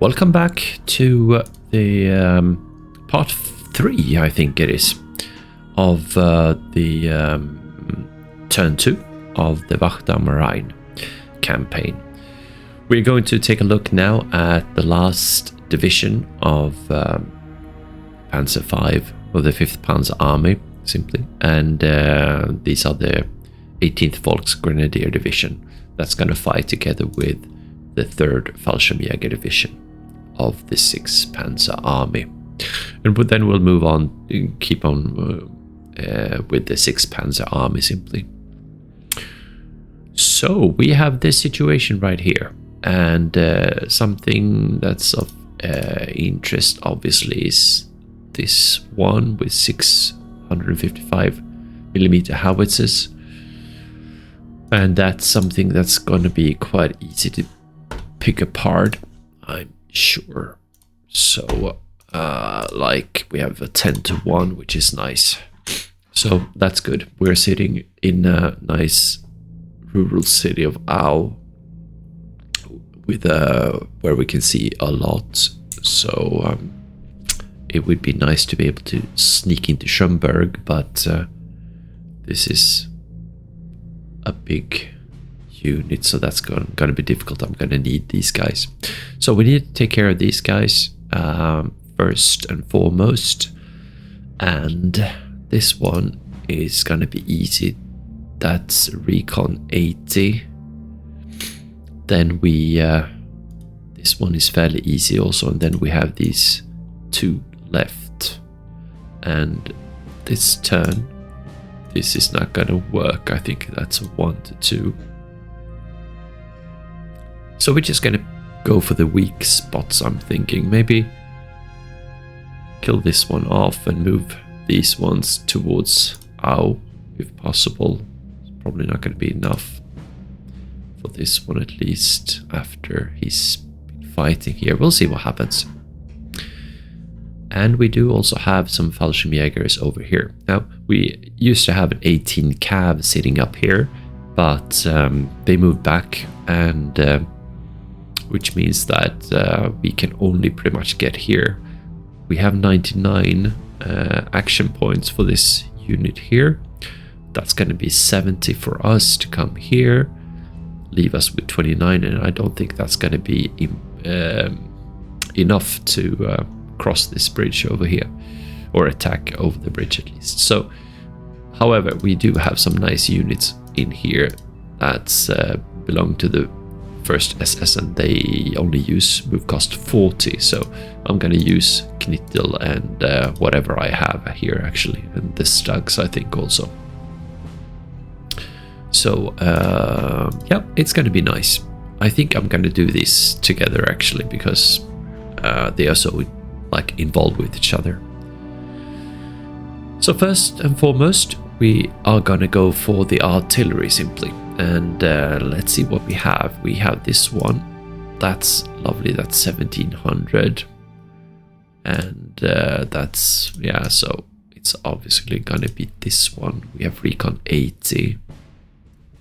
Welcome back to the part 3, I think it is, of the turn 2 of the Wacht am Rhein campaign. We're going to take a look now at the last division of Panzer V, or the 5th Panzer Army, simply, and these are the 18th Volksgrenadier Division that's going to fight together with the 3rd Fallschirmjäger Division of the 6th Panzer Army. And then we'll move on, keep on with the 6th Panzer Army simply. So we have this situation right here, and something that's of interest obviously is this one with 655mm howitzers, and that's something that's going to be quite easy to pick apart, I'm sure. So like we have a 10-1, which is nice, so that's good. We're sitting in a nice rural city of Au with where we can see a lot, so it would be nice to be able to sneak into Schönberg, but this is a big unit, so that's going to be difficult. I'm going to need these guys, so we need to take care of these guys first and foremost, and this one is going to be easy. That's recon 80. Then we this one is fairly easy also, and then we have these two left, and this turn this is not going to work. I think that's a 1-2. So we're just going to go for the weak spots. I'm thinking maybe kill this one off and move these ones towards Au if possible. It's probably not going to be enough for this one, at least after he's been fighting here. We'll see what happens. And we do also have some Fallschirmjägers over here. Now, we used to have an 18 cav sitting up here, but they moved back, and which means that we can only pretty much get here. We have 99 action points for this unit here. That's going to be 70 for us to come here, leave us with 29, and I don't think that's going to be enough to cross this bridge over here, or attack over the bridge at least. So, however, we do have some nice units in here that belong to the 1st SS, and they only use move cost 40, so I'm going to use Knittel and whatever I have here actually, and the Stugs I think also. So yeah, it's going to be nice. I think I'm going to do this together actually, because they are so like involved with each other. So first and foremost, we are going to go for the artillery simply, and let's see what we have. We have this one, that's lovely, that's 1700, and that's, yeah, so it's obviously going to be this one. We have recon 80,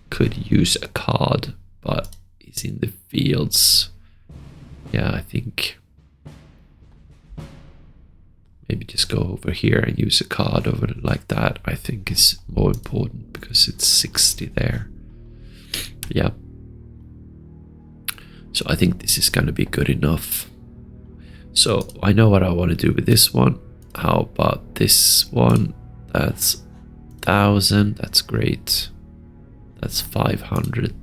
could use a card, but he's in the fields. Yeah, I think maybe just go over here and use a card over it like that. I think is more important because it's 60 there. Yeah. So I think this is going to be good enough. So I know what I want to do with this one. How about this one? That's 1000. That's great. That's 500.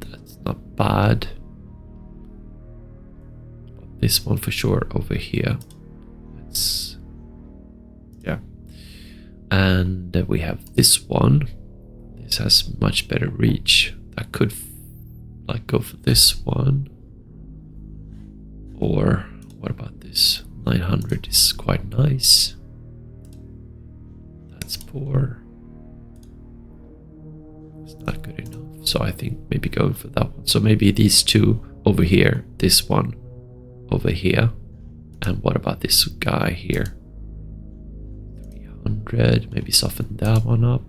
That's not bad. But this one for sure over here. Yeah, and we have this one. This has much better reach. I could like go for this one, or what about this? 900 is quite nice. That's poor. It's not good enough, so I think maybe going for that one. So maybe these two over here, this one over here. And what about this guy here? 300, maybe soften that one up.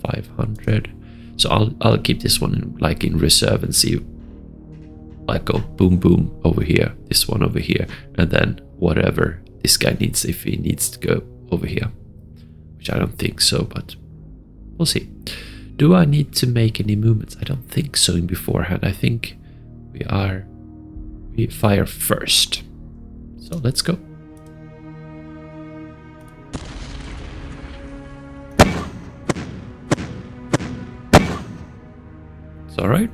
500. So I'll keep this one in reserve and see like go boom boom over here, this one over here, and then whatever this guy needs, if he needs to go over here, which I don't think so, but we'll see. Do I need to make any movements? I don't think so in beforehand. I think we fire first. So let's go. It's alright.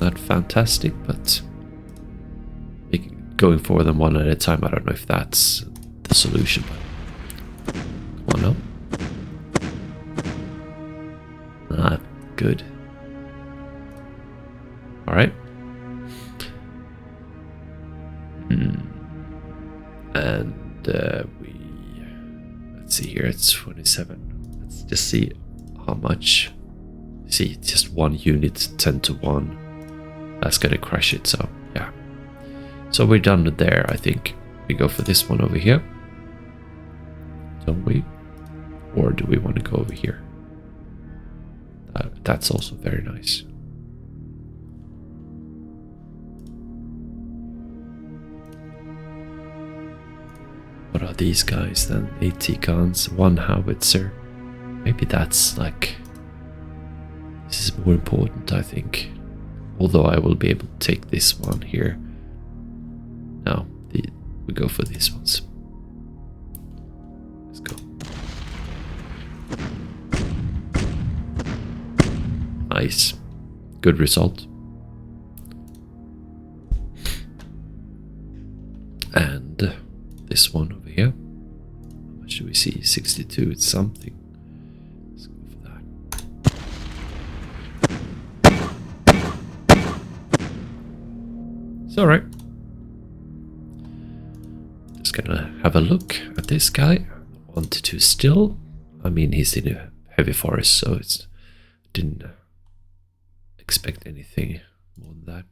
Not fantastic, but going for them one at a time, I don't know if that's the solution, but come on now. Not good. Alright. And let's see here, it's 27. Let's just see how much. See, just one unit, 10 to 1. That's gonna crush it, so yeah. So we're done with there, I think. We go for this one over here. Don't we? Or do we want to go over here? That's also very nice. What are these guys then? 80 guns, 1 howitzer. Maybe that's like... This is more important, I think. Although I will be able to take this one here. No, we go for these ones. Let's go. Nice. Good result. And this one over here. How much do we see? 62, it's something. Let's go for that. It's alright. Just gonna have a look at this guy. 1 to 2 still. I mean, he's in a heavy forest, so it's didn't expect anything more than that.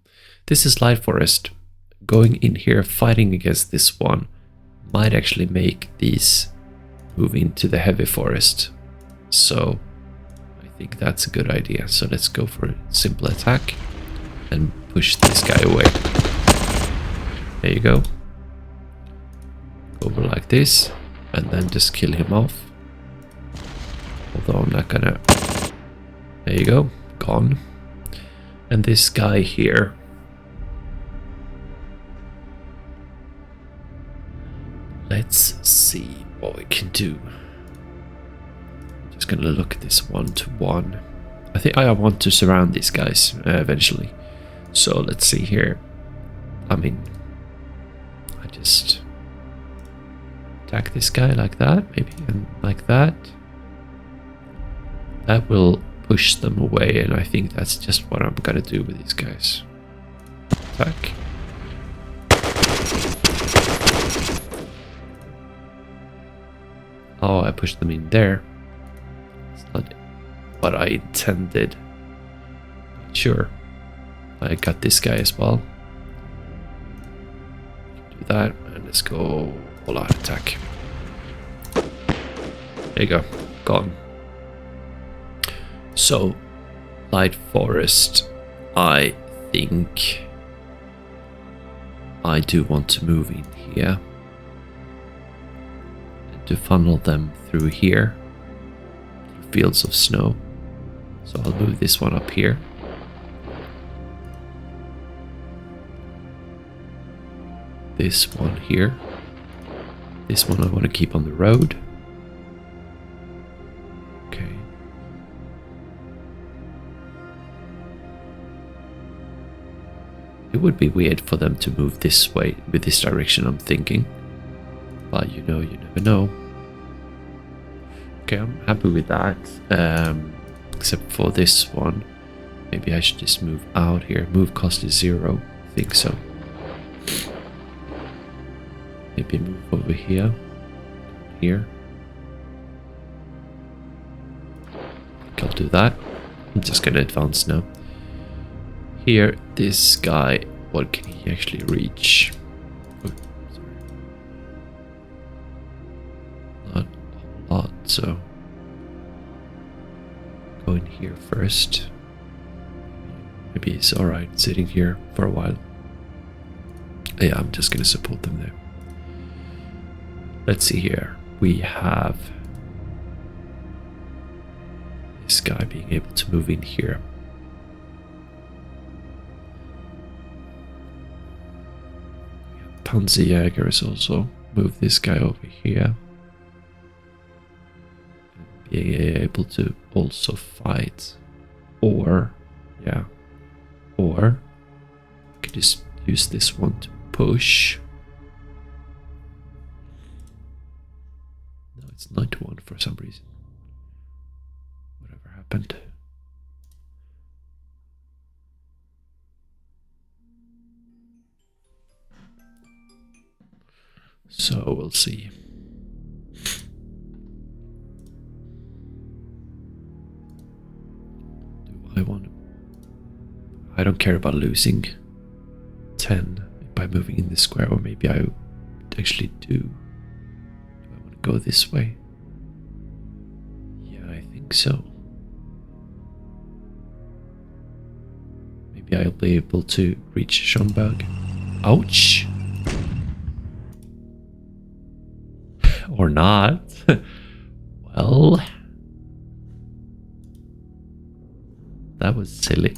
This is light forest. Going in here, fighting against this one might actually make these move into the heavy forest. So I think that's a good idea. So let's go for a simple attack and push this guy away. There you go. Go over like this and then just kill him off. Although I'm not gonna... There you go. Gone. And this guy here... Let's see what we can do. I'm just gonna look at this 1 to 1. I think I want to surround these guys eventually. So let's see here. I mean, I just attack this guy like that, maybe, and like that. That will push them away, and I think that's just what I'm gonna do with these guys. Attack. Oh, I pushed them in there. It's not what I intended. Sure. I got this guy as well. Do that, and let's go all out attack. There you go. Gone. So, light forest. I think I do want to move in here. To funnel them through here, through fields of snow. So I'll move this one up here. This one here. This one I want to keep on the road. Okay. It would be weird for them to move this way, with this direction, I'm thinking. But you know, you never know. Okay, I'm happy with that. Except for this one. Maybe I should just move out here. Move cost is 0. I think so. Maybe move over here. Here. I'll do that. I'm just gonna advance now. Here, this guy, what can he actually reach? So go in here first. Maybe he's alright sitting here for a while. Yeah, I'm just gonna support them there. Let's see here. We have this guy being able to move in here. Panzerjägers also move this guy over here. Being able to also fight. Or, yeah. Or, I could just use this one to push. No, it's 91 for some reason. Whatever happened. So we'll see. Do I want to? I don't care about losing 10 by moving in this square, or maybe I actually do. Do I want to go this way? Yeah, I think so. Maybe I'll be able to reach Schomburg. Ouch! Or not. Well, that was silly.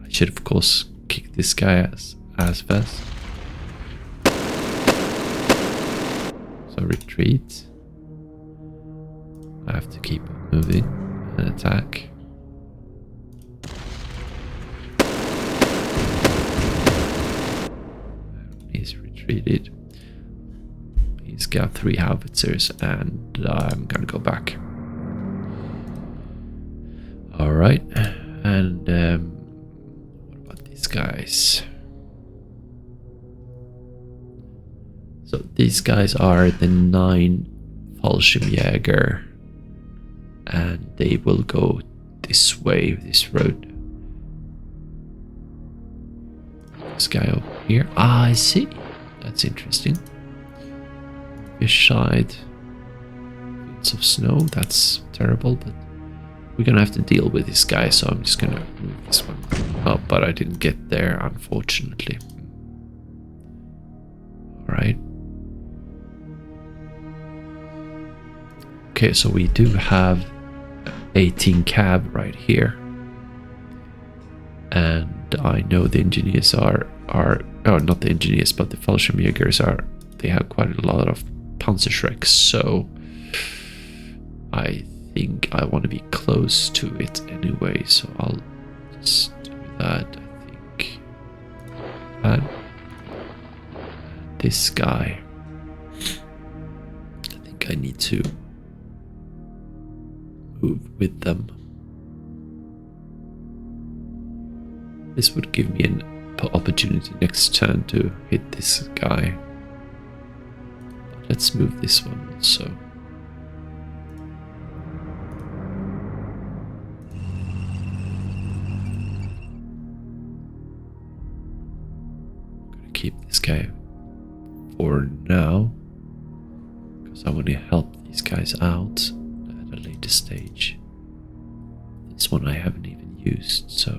I should of course kick this guy as fast. So retreat. I have to keep moving and attack. He's retreated. He's got 3 howitzers, and I'm gonna go back. Alright, and what about these guys? So these guys are the 9 Fallschirmjäger, and they will go this way, this road. This guy over here. Ah, I see. That's interesting. Beside fields of snow, that's terrible, but we're gonna have to deal with this guy, so I'm just gonna move this one. Oh, but I didn't get there, unfortunately. Alright. Okay, so we do have 18 cab right here. And I know the engineers are oh, not the engineers, but the Fallschirmjägers are, they have quite a lot of Panzerschrecks, so I think I want to be close to it anyway, so I'll just do that. I think that. This guy, I think I need to move with them. This would give me an opportunity next turn to hit this guy. But let's move this one also. I'm gonna keep this guy for now, because I want to help these guys out at a later stage. This one I haven't even used, so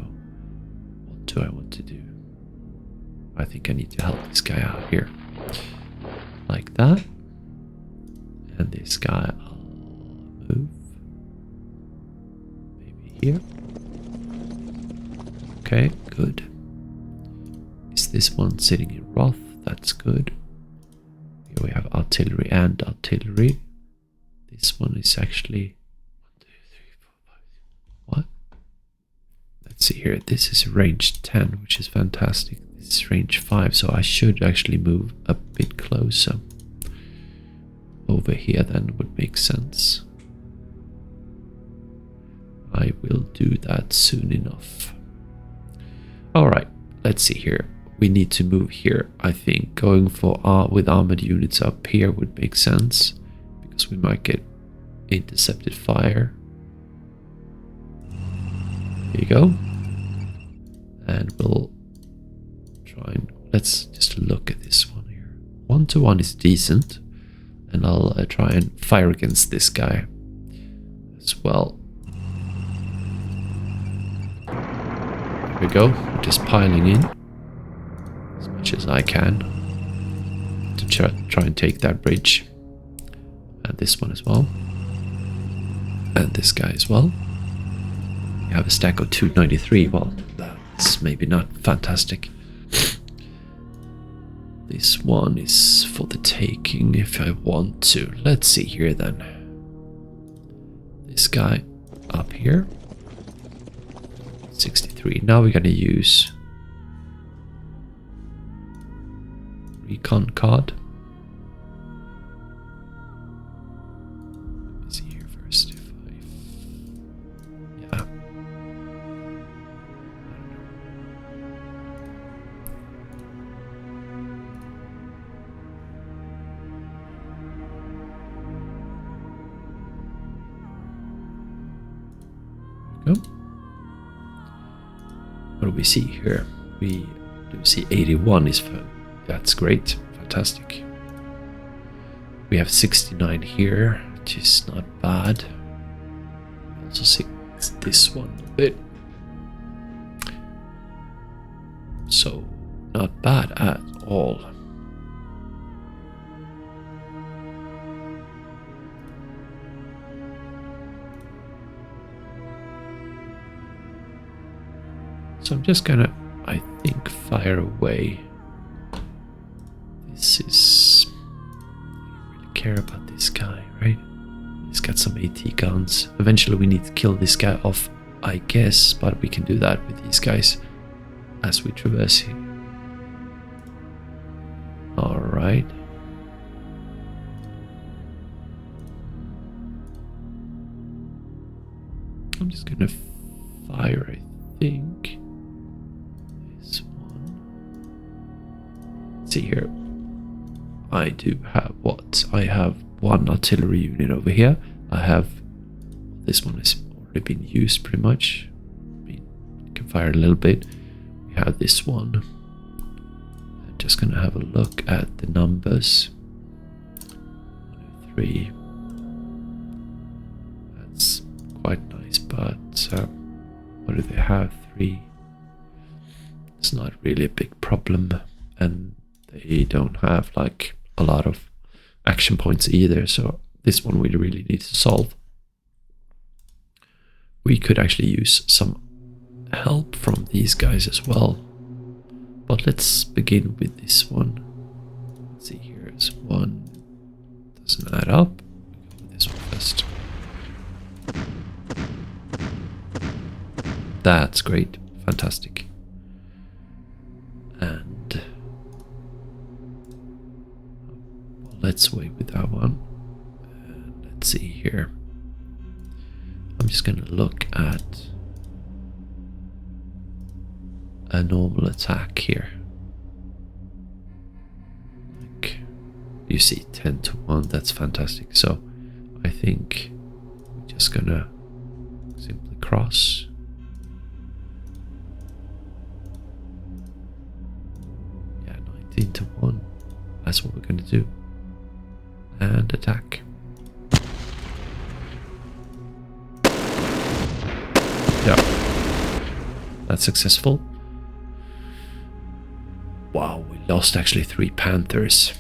what do I want to do? I think I need to help this guy out here. Like that. And this guy I'll move. Maybe here. Okay, good. Is this one sitting in Roth? That's good. Here we have artillery and artillery. This one is actually 1, 2, 3, 4, 5. What? Let's see here. This is range 10, which is fantastic. This is range 5, so I should actually move a bit closer. Over here then would make sense. I will do that soon enough. Alright, let's see here. We need to move here. I think going for with armored units up here would make sense, because we might get intercepted fire. There you go. And we'll try and let's just look at this one here. 1-to-1 is decent, and I'll try and fire against this guy as well. Here we go. We're just piling in as much as I can to try and take that bridge. And this one as well. And this guy as well. We have a stack of 293. Well, that's maybe not fantastic. This one is for the taking if I want to. Let's see here then. This guy up here. 63. Now we're gonna use recon card. Let's see here first if yeah. Go. What do we see here? We do see 81 is that's great, fantastic. We have 69 here, which is not bad. Also see this one a bit. So not bad at all. So I'm just gonna, I think, fire away. This is... I don't really care about this guy, right? He's got some AT guns. Eventually we need to kill this guy off, I guess, but we can do that with these guys as we traverse here. Alright. I'm just gonna fire, I think. This one. See here. I do have what? I have one artillery unit over here. I have... This one has already been used pretty much. I mean, you can fire a little bit. We have this one. I'm just gonna have a look at the numbers. 103. That's quite nice, but what do they have? 3. It's not really a big problem, and they don't have like a lot of action points either, so this one we really need to solve. We could actually use some help from these guys as well, but let's begin with this one. Let's see, here's one. Doesn't add up. We'll go with this one first. That's great, fantastic. And well, let's wait with that one. And let's see here. I'm just gonna look at a normal attack here. Like, you see 10 to 1, that's fantastic. So I think we're just gonna simply cross. Yeah, 19 to 1. That's what we're gonna do. And attack. Yeah, that's successful. Wow, we lost actually 3 Panthers.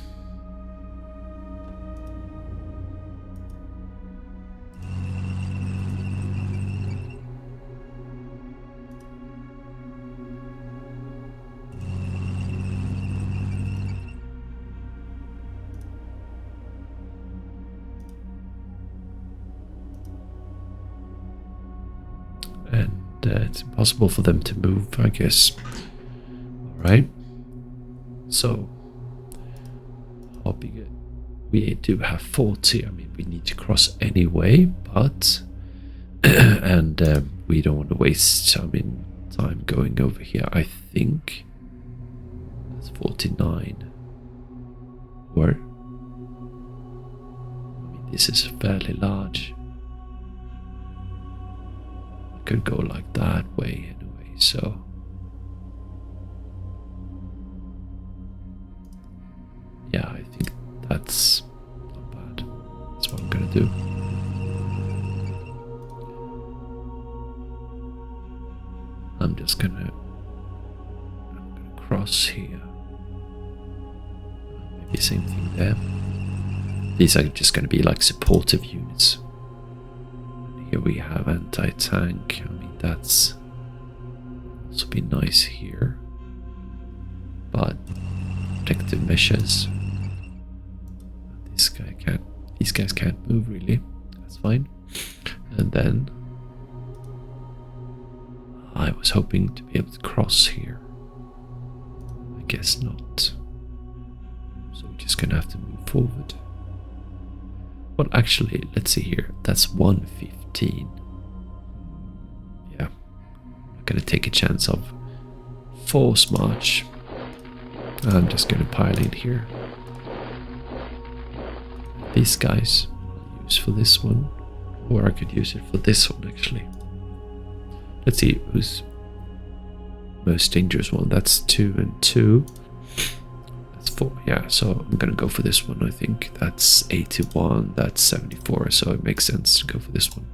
It's impossible for them to move, I guess. Alright. So, how big we do have 40. I mean, we need to cross anyway, but... and we don't want to waste time going over here. I think that's 49. Or... I mean, this is fairly large. Could go like that way anyway, so yeah, I think that's not bad. That's what I'm gonna do. I'm just gonna the same thing there. These are just going to be like supportive units. Here we have anti-tank. I mean, that's also be nice here. But protective measures. These guys can't move really. That's fine. And then I was hoping to be able to cross here. I guess not. So we're just gonna have to move forward. Well, actually, let's see here. That's 115. Yeah. I'm not gonna take a chance of force march. I'm just gonna pile in here. These guys I'll use for this one. Or I could use it for this one actually. Let's see who's most dangerous one. That's 2 and 2. That's 4. Yeah, so I'm gonna go for this one. I think that's 81. That's 74. So it makes sense to go for this one.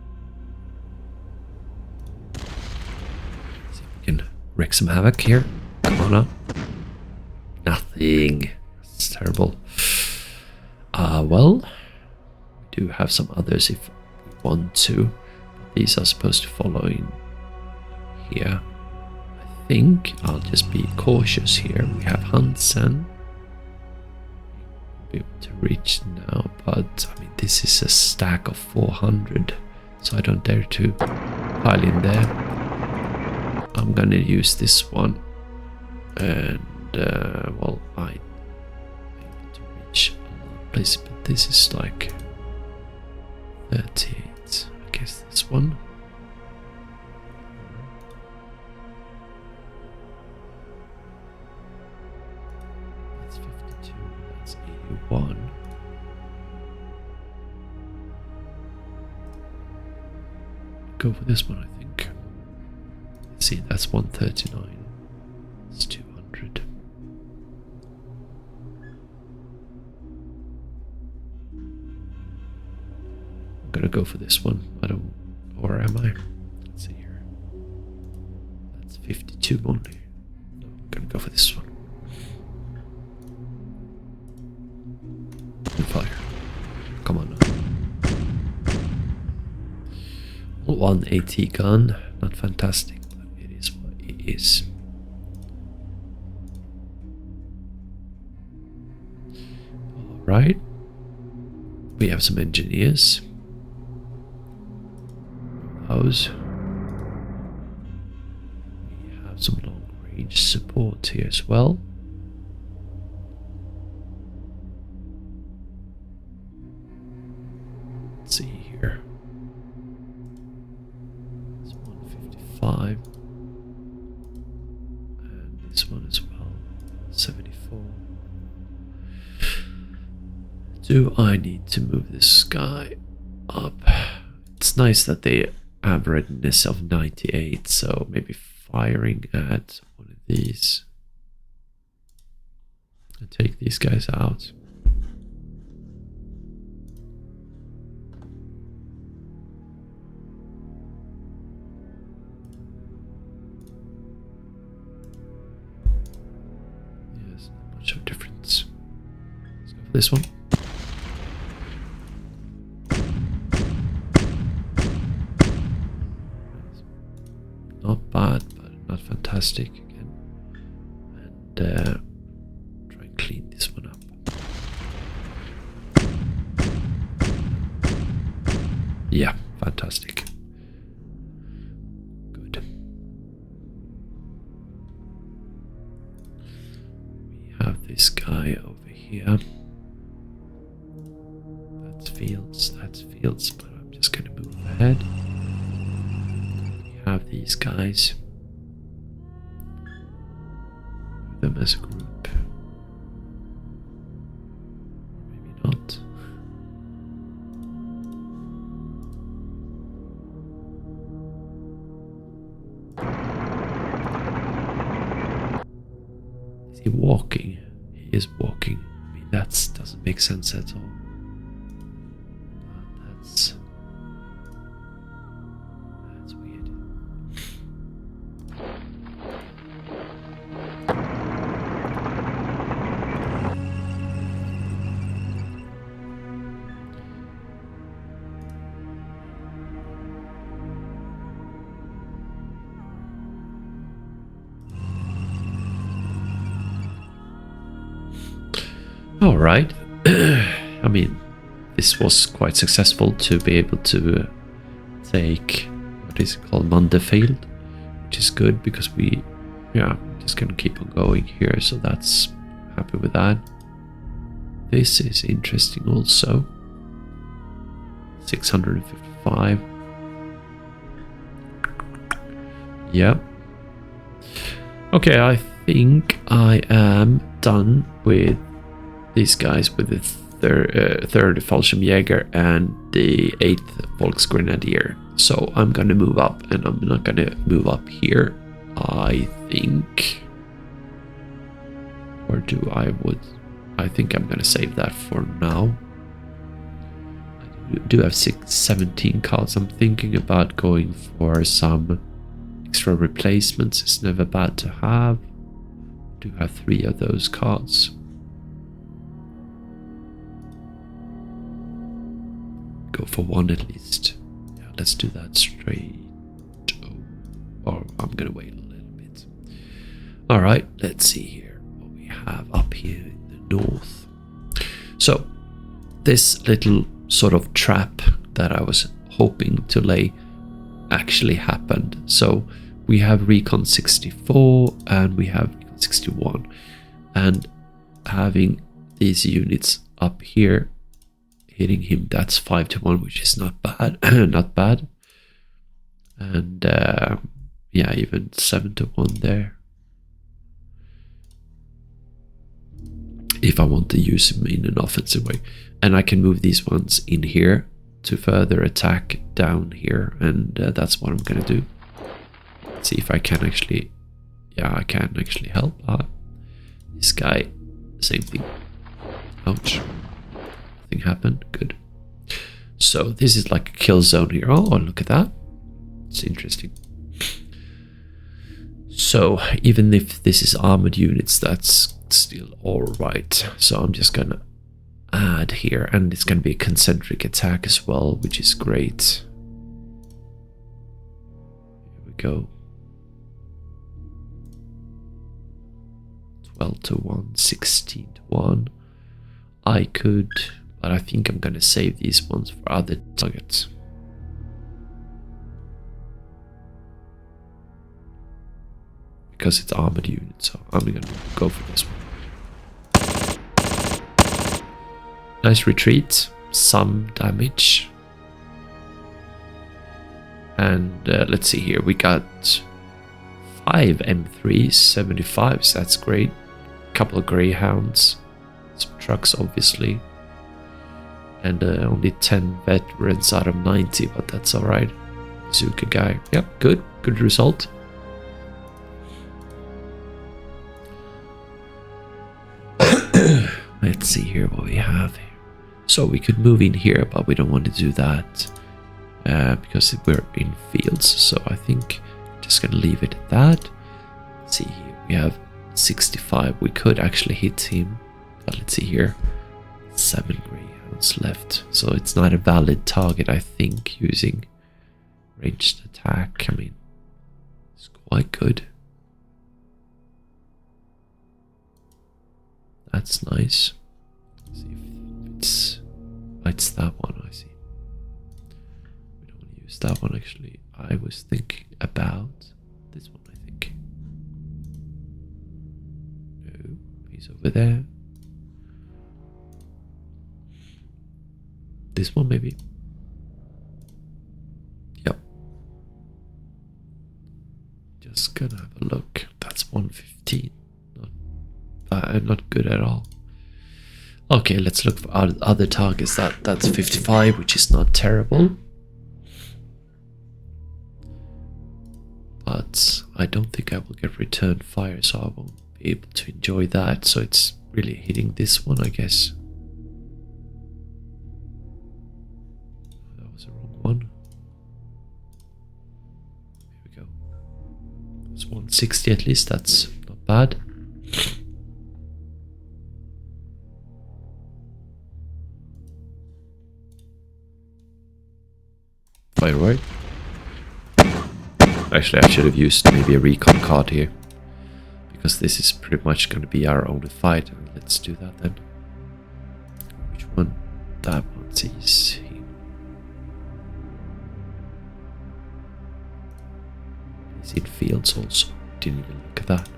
See if we can wreak some havoc here. Come on up. Nothing. That's terrible. Well, we do have some others if we want to. These are supposed to follow in here. I think I'll just be cautious here. We have Hansen. Be able to reach now, but I mean this is a stack of 400, so I don't dare to pile in there. I'm gonna use this one, and well, I'm able to reach a lot of places, but this is like 38. I guess this one. That's 52. That's 81. Go for this one, I think. Let's see, that's 139. It's 200. I'm gonna go for this one. I don't, or am I? Let's see here. That's 52 only. No, I'm gonna go for this one. And fire. Come on now. 1 AT gun. Not fantastic, but it is what it is. Alright. We have some engineers. Those. We have some long range support here as well. Let's see here. It's 155. And this one as well. 74. Do I need to move this guy up? It's nice that they have readiness of 98, so maybe firing at one of these and take these guys out. Yes, not much of a difference. Let's go for this one. Not bad, but not fantastic again. And try and clean this one up. Yeah, fantastic. Good. We have this guy over here. That's fields, but I'm just gonna move ahead. Have these guys, move them as a group, maybe not. Is he walking? He is walking. I mean, that doesn't make sense at all. That's weird. All right. I mean, this was quite successful to be able to take what is it called, Mundefeld, which is good because we, yeah, just gonna keep on going here. So that's happy with that. This is interesting also. 655. Yep. Okay, I think I am done with these guys, with the third Fallschirmjäger and the 8th Volksgrenadier. So I'm gonna move up, and I'm not gonna move up here, I think. Or do I would? I think I'm gonna save that for now. I do have 17 cards. I'm thinking about going for some extra replacements. It's never bad to have. I do have 3 of those cards. Go for 1 at least. Yeah, let's do that straight. Or I'm gonna wait a little bit. All right, let's see here what we have up here in the north. So this little sort of trap that I was hoping to lay actually happened. So we have Recon 64 and we have Recon 61, and having these units up here hitting him, that's 5-1, which is not bad. Not bad. And yeah, even 7-1 there, if I want to use him in an offensive way. And I can move these ones in here to further attack down here, and that's what I'm gonna do. Let's see if I can actually, yeah, I can actually help. This guy, same thing. Ouch. Nothing happened. Good. So this is like a kill zone here. Oh, look at that. It's interesting. So even if this is armored units, that's still all right. So I'm just gonna add here, and it's gonna be a concentric attack as well, which is great. Here we go. 12-1, 16-1. I could, but I think I'm gonna save these ones for other targets. Because it's armored units, so I'm gonna go for this one. Nice retreat, some damage. And let's see here, we got 5 M3 75s, that's great. Couple of Greyhounds, some trucks obviously. And only 10 veterans out of 90, but that's alright. Bazooka guy, yep, good result. Let's see here what we have here. So we could move in here, but we don't want to do that because we're in fields. So I think I'm just gonna leave it at that. Let's see here, we have 65. We could actually hit him, but let's see here, 7 Greyhounds left. So it's not a valid target, I think, using ranged attack. I mean, it's quite good. That's nice. Let's see if it's that one. I see. We don't want to use that one actually. I was thinking about this one, I think. No, he's over there. This one maybe. Yep. Just gonna have a look. That's 115. Not good at all. Okay, let's look for other targets. That's 55, which is not terrible. But I don't think I will get return fire, so I won't be able to enjoy that. So it's really hitting this one, I guess. That was the wrong one. Here we go. It's 160 at least, that's not bad. Right. Actually, I should have used maybe a recon card here, because this is pretty much going to be our only fight. Let's do that then. one? That one's easy. Is it fields also? Didn't even look at that.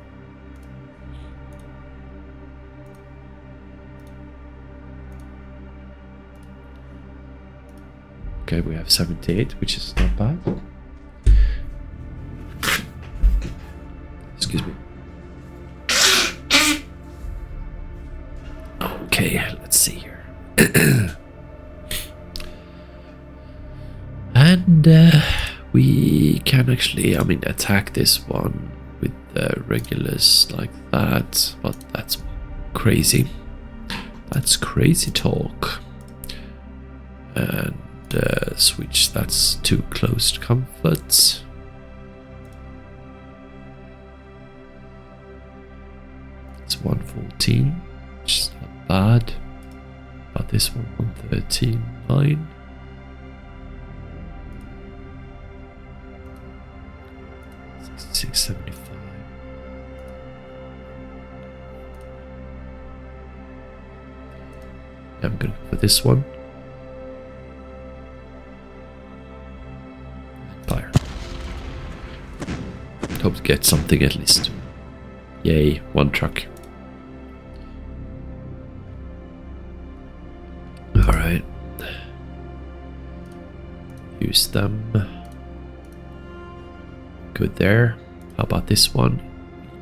Okay, we have 78, which is not bad. Excuse me. Okay, let's see here. And we can actually, I mean, attack this one with regulars like that, but that's crazy. That's crazy talk. And switch, that's too close to comfort. It's 114, which is not bad. But this one, 113, 9. $675. Yeah, I'm gonna go for this one. Fire. Hope to get something at least. Yay, one truck. Alright. Use them. Good there. How about this one?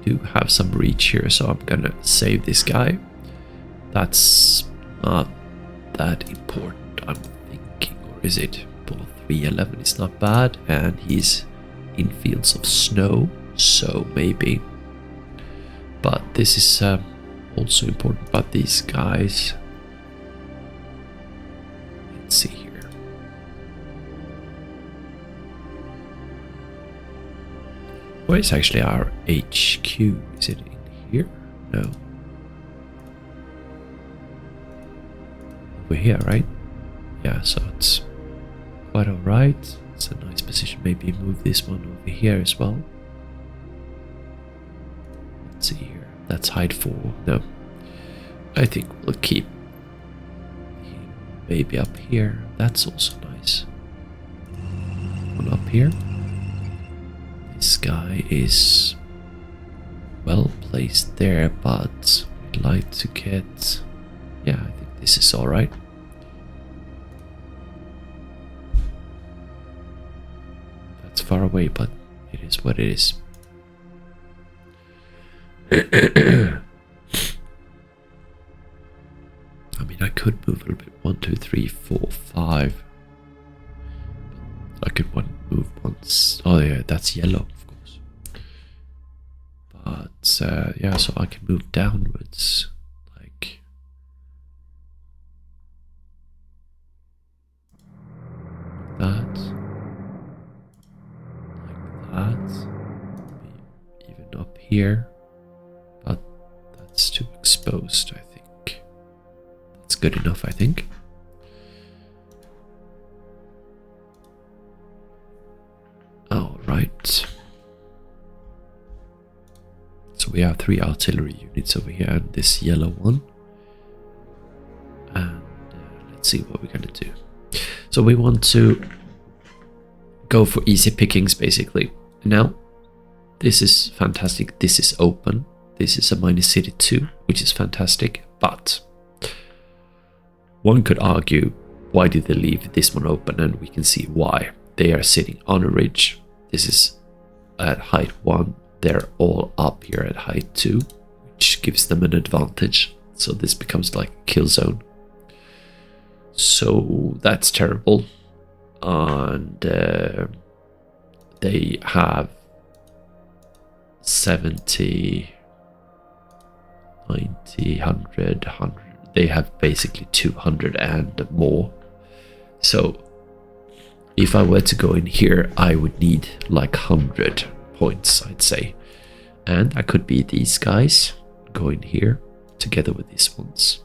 We do have some reach here, so I'm gonna save this guy. That's not that important, I'm thinking, or is it? Ball 311 is not bad, and he's in fields of snow, so maybe. But this is also important about these guys. Let's see here. Where is actually our HQ? Is it in here? No. Over here, right? Yeah, so it's quite alright. It's a nice position. Maybe move this one over here as well. Let's see here. That's height 4. No. I think we'll keep him maybe up here. That's also nice. One up here. This guy is well placed there, but we'd like to get... Yeah, I think this is alright. That's far away, but it is what it is. I mean, I could move a little bit. 1, 2, 3, 4, 5. I could move once. Oh yeah, that's yellow, of course. But yeah, so I can move downwards, like that, like that. Maybe even up here, but that's too exposed. I think that's good enough. I think. Right. So we have 3 artillery units over here and this yellow one. And let's see what we're going to do. So we want to go for easy pickings, basically. Now, this is fantastic. This is open. This is a minus city 2, which is fantastic. But one could argue, why did they leave this one open? And we can see why. They are sitting on a ridge. This is at height 1. They're all up here at height 2, which gives them an advantage. So this becomes like a kill zone. So that's terrible. And they have 70, 90, 100, 100. They have basically 200 and more. So if I were to go in here, I would need like 100 points, I'd say. And I could be these guys, go in here together with these ones.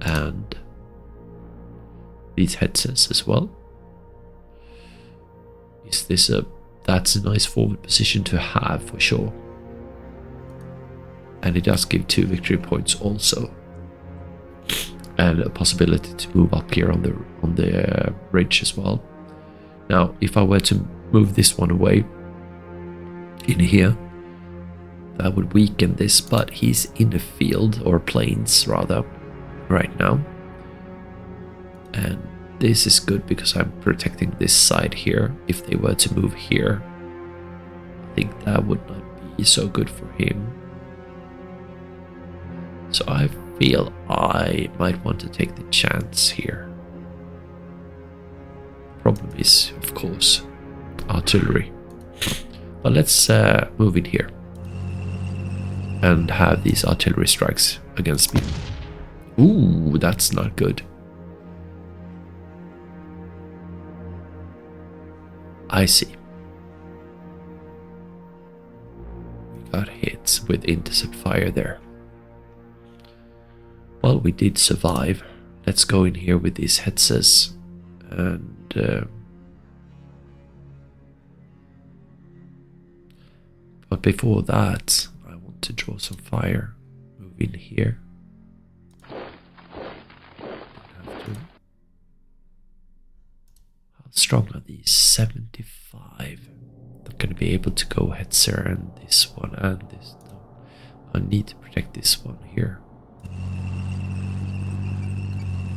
And these headsets as well. Is this that's a nice forward position to have for sure. And it does give 2 victory points also. and a possibility to move up here on the ridge as well. Now, if I were to move this one away in here, that would weaken this, but he's in the field, or plains rather, right now. And this is good because I'm protecting this side here. If they were to move here, I think that would not be so good for him. So I feel I might want to take the chance here. Problem is, of course, artillery. But let's move in here and have these artillery strikes against me. Ooh, that's not good. I see. We got hits with intercept fire there. Well, we did survive. Let's go in here with these hetzers and but before that, I want to draw some fire. Move in here. How strong are these? 75. Not gonna be able to go hetzer and this one and this. No. I need to protect this one here.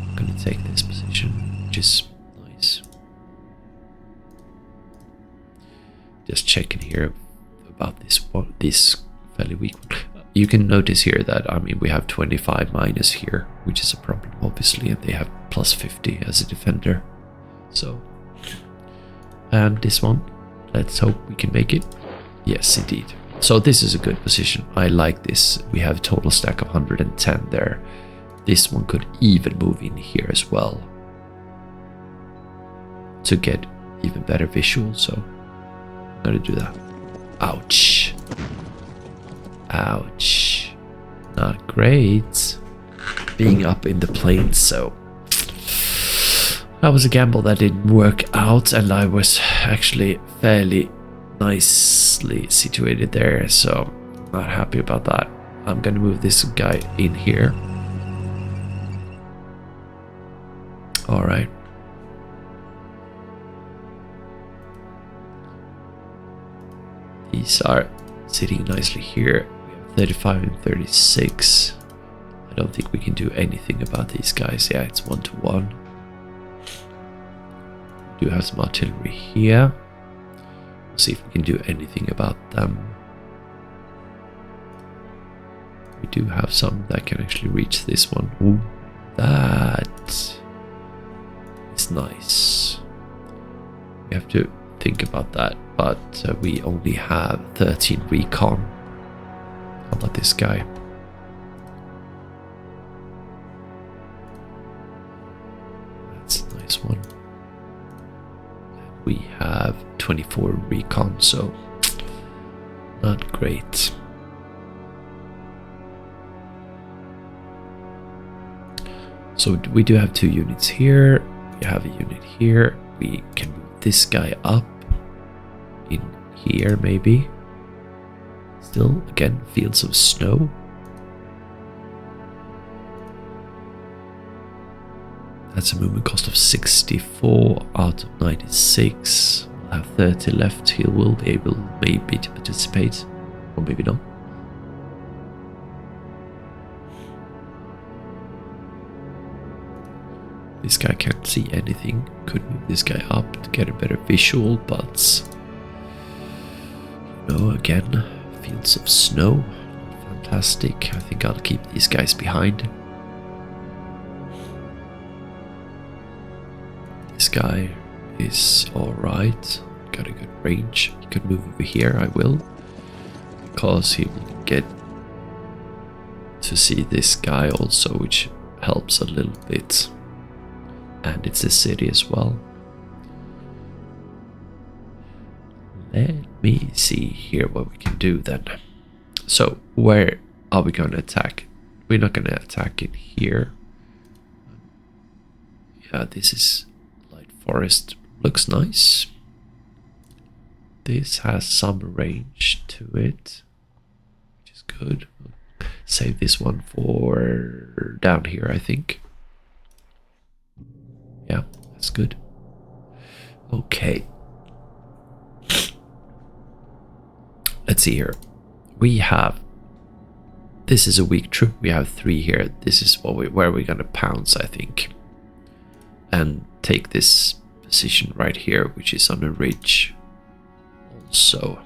I'm gonna take this position, which is nice. Just checking here about this one, this fairly weak one. You can notice here that, I mean, we have 25 minus here, which is a problem, obviously, and they have plus 50 as a defender. So, and this one, let's hope we can make it. Yes, indeed. So this is a good position. I like this. We have a total stack of 110 there. This one could even move in here as well to get even better visual, so I'm gonna do that. Ouch. Ouch. Not great. Being up in the plains, so that was a gamble that didn't work out, and I was actually fairly nicely situated there, so not happy about that. I'm gonna move this guy in here. Alright. These are sitting nicely here. We have 35 and 36. I don't think we can do anything about these guys. Yeah, it's 1-to-1. We do have some artillery here. We'll see if we can do anything about them. We do have some that can actually reach this one. Ooh, that is nice. We have to think about that, but we only have 13 recon. How about this guy? That's a nice one. We have 24 recon, so not great. So we do have 2 units here. We have a unit here. We can move this guy up in here, maybe. Still, again, fields of snow. That's a movement cost of 64 out of 96. We'll have 30 left. He will be able maybe to participate, or maybe not. This guy can't see anything. Could move this guy up to get a better visual, but you know, again, fields of snow. Fantastic. I think I'll keep these guys behind. This guy is alright. Got a good range. He could move over here, I will. Because he will get to see this guy also, which helps a little bit. And it's a city as well. Let me see here what we can do then. So, where are we going to attack? We're not going to attack in here. Yeah, this is light forest. Looks nice. This has some range to it, which is good. Save this one for down here, I think. Yeah, that's good. Okay. Let's see here. We have... This is a weak troop. We have 3 here. This is where we're going to pounce, I think. And take this position right here, which is on a ridge. Also.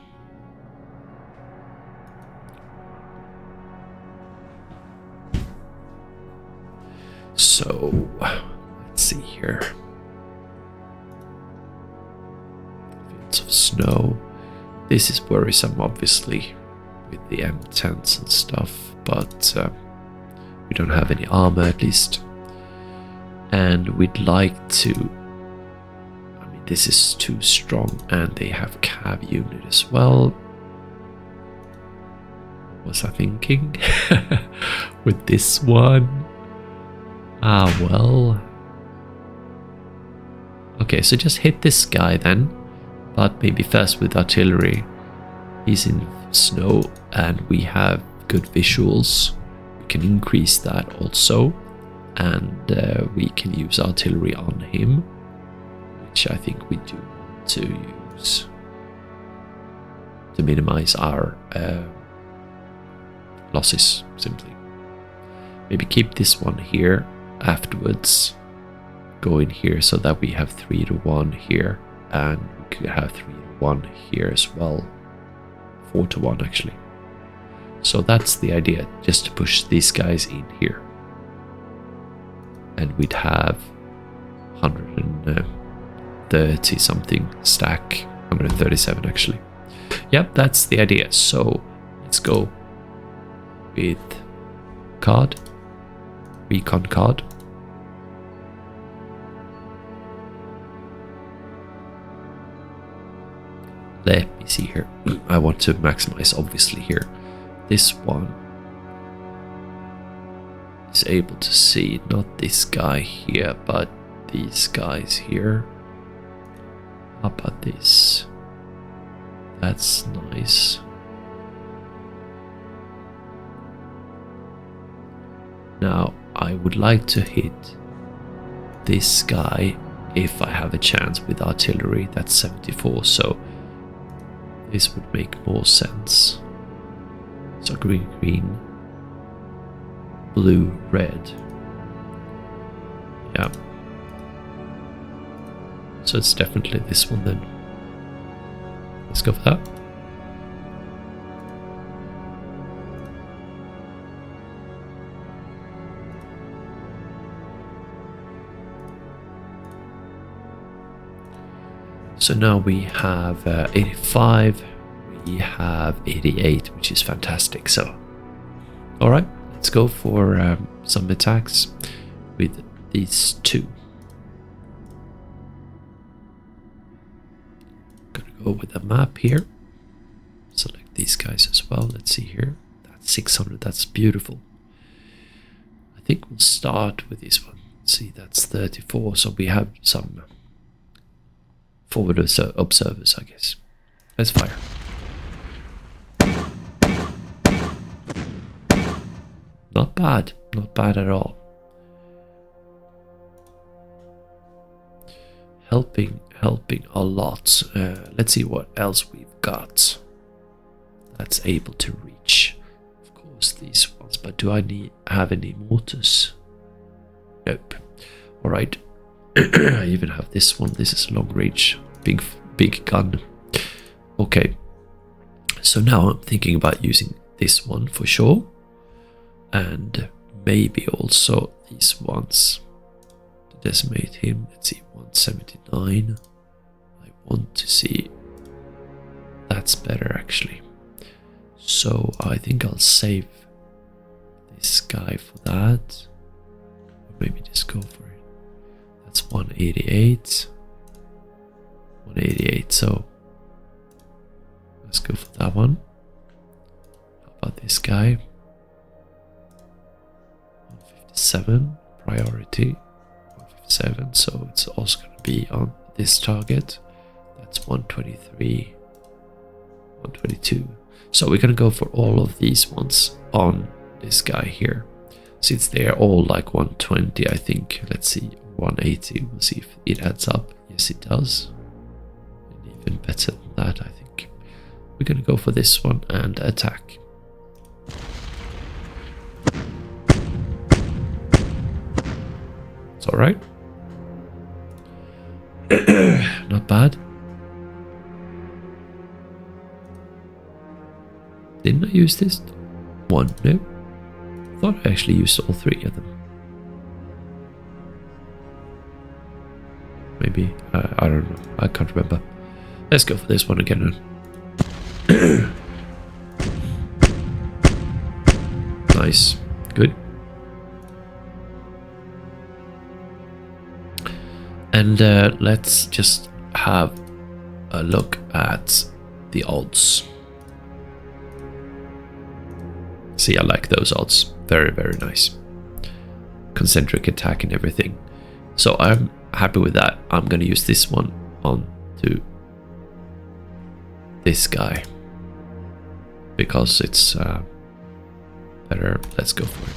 So, let's see here. Fields of snow. This is worrisome, obviously, with the M10s and stuff, but we don't have any armor, at least. And we'd like to... I mean, this is too strong, and they have cav unit as well. What was I thinking? With this one? Ah, well... Okay, so just hit this guy then. But maybe first with artillery. He's in snow and we have good visuals. We can increase that also. And we can use artillery on him. Which I think we do want to use. To minimize our losses, simply. Maybe keep this one here afterwards. Go in here so that we have 3-1 here. And we could have 3-1 here as well. 4-1 actually. So that's the idea, just to push these guys in here. And we'd have 130 something stack, 137 actually. Yep, that's the idea. So let's go with card, recon card. Let me see here. I want to maximize, obviously, here. This one is able to see not this guy here, but these guys here. How about this? That's nice. Now, I would like to hit this guy if I have a chance with artillery. That's 74, so this would make more sense. So green, green, blue, red. Yeah. So it's definitely this one then. Let's go for that. So now we have 85, we have 88, which is fantastic. So, alright, let's go for some attacks with these two. Gonna go with a map here. Select these guys as well. Let's see here. That's 600, that's beautiful. I think we'll start with this one. Let's see, that's 34, so we have some forward observers, I guess. Let's fire. Not bad, not bad at all. Helping a lot. Let's see what else we've got that's able to reach. Of course, these ones, but do I have any mortars? Nope. All right. I even have this one. This is long range, big gun. Okay, so now I'm thinking about using this one for sure, and maybe also these ones to decimate him. Let's see, 179. I want to see. That's better actually. So I think I'll save this guy for that, or maybe just go for it. That's 188. 188, so let's go for that one. How about this guy? 157, priority. 157, so it's also going to be on this target. That's 123. 122. So we're going to go for all of these ones on this guy here. Since they're all like 120, I think. Let's see. 180. We'll see if it adds up. Yes, it does. And even better than that, I think. We're going to go for this one and attack. It's alright. Not bad. Didn't I use this one? No. I thought I actually used all three of them. Maybe. I don't know. I can't remember. Let's go for this one again then. Nice. Good. And let's just have a look at the odds. See, I like those odds. Very, very nice. Concentric attack and everything. So I'm happy with that. I'm going to use this one on to this guy. Because it's better. Let's go for it.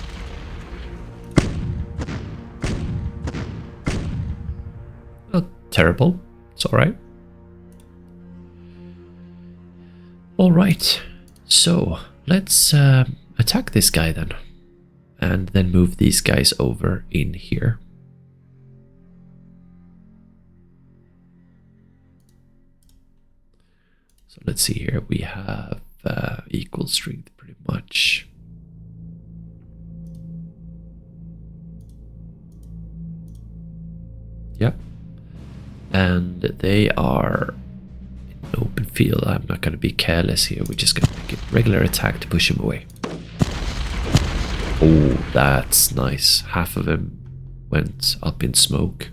Not terrible. It's alright. Alright. So let's attack this guy then. And then move these guys over in here. So let's see here. We have equal strength pretty much. Yep. And they are in open field. I'm not going to be careless here. We're just going to make a regular attack to push him away. Oh, that's nice. Half of him went up in smoke.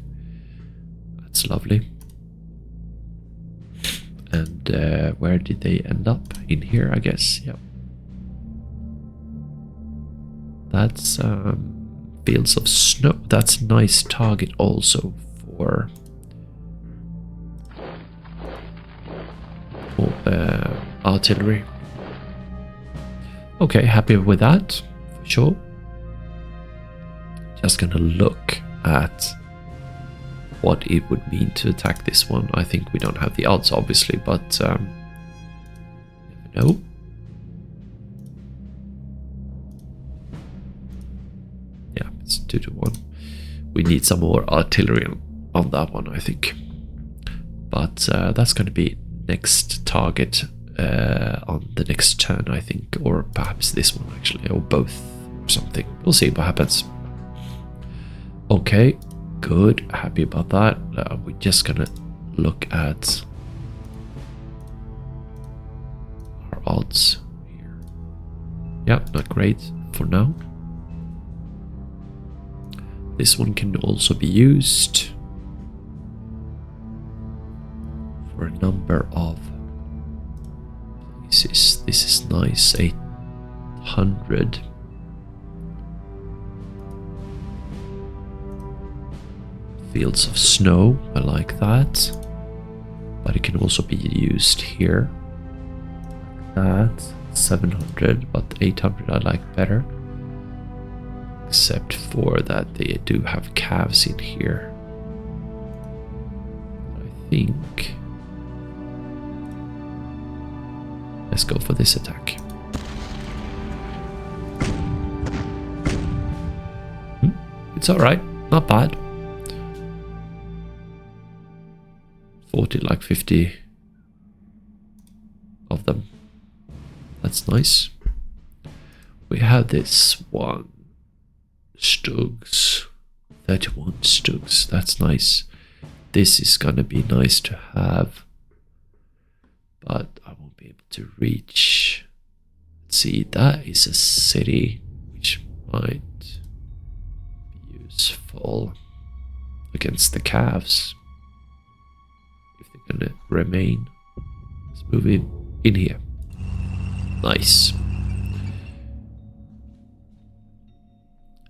That's lovely. And where did they end up? In here, I guess. Yep. That's fields of snow. That's a nice target also for artillery. Okay, happy with that. Sure. Just gonna look at what it would mean to attack this one. I think we don't have the odds, obviously, but never know. Yeah, it's 2-1. We need some more artillery on that one, I think. But that's going to be next target on the next turn, I think, or perhaps this one actually, or both. Something. We'll see what happens. Okay, good. Happy about that. We're just gonna look at our odds here. Yeah, not great for now. This one can also be used for a number of places. This is nice. 800. Fields of snow, I like that. But it can also be used here. Like that. 700, but 800 I like better. Except for that they do have calves in here. I think. Let's go for this attack. It's alright, not bad. 40, like 50 of them. That's nice. We have this one. Stugs. 31 Stugs. That's nice. This is gonna be nice to have. But I won't be able to reach. Let's see, that is a city which might be useful against the calves. Gonna remain. Let's move in here. Nice.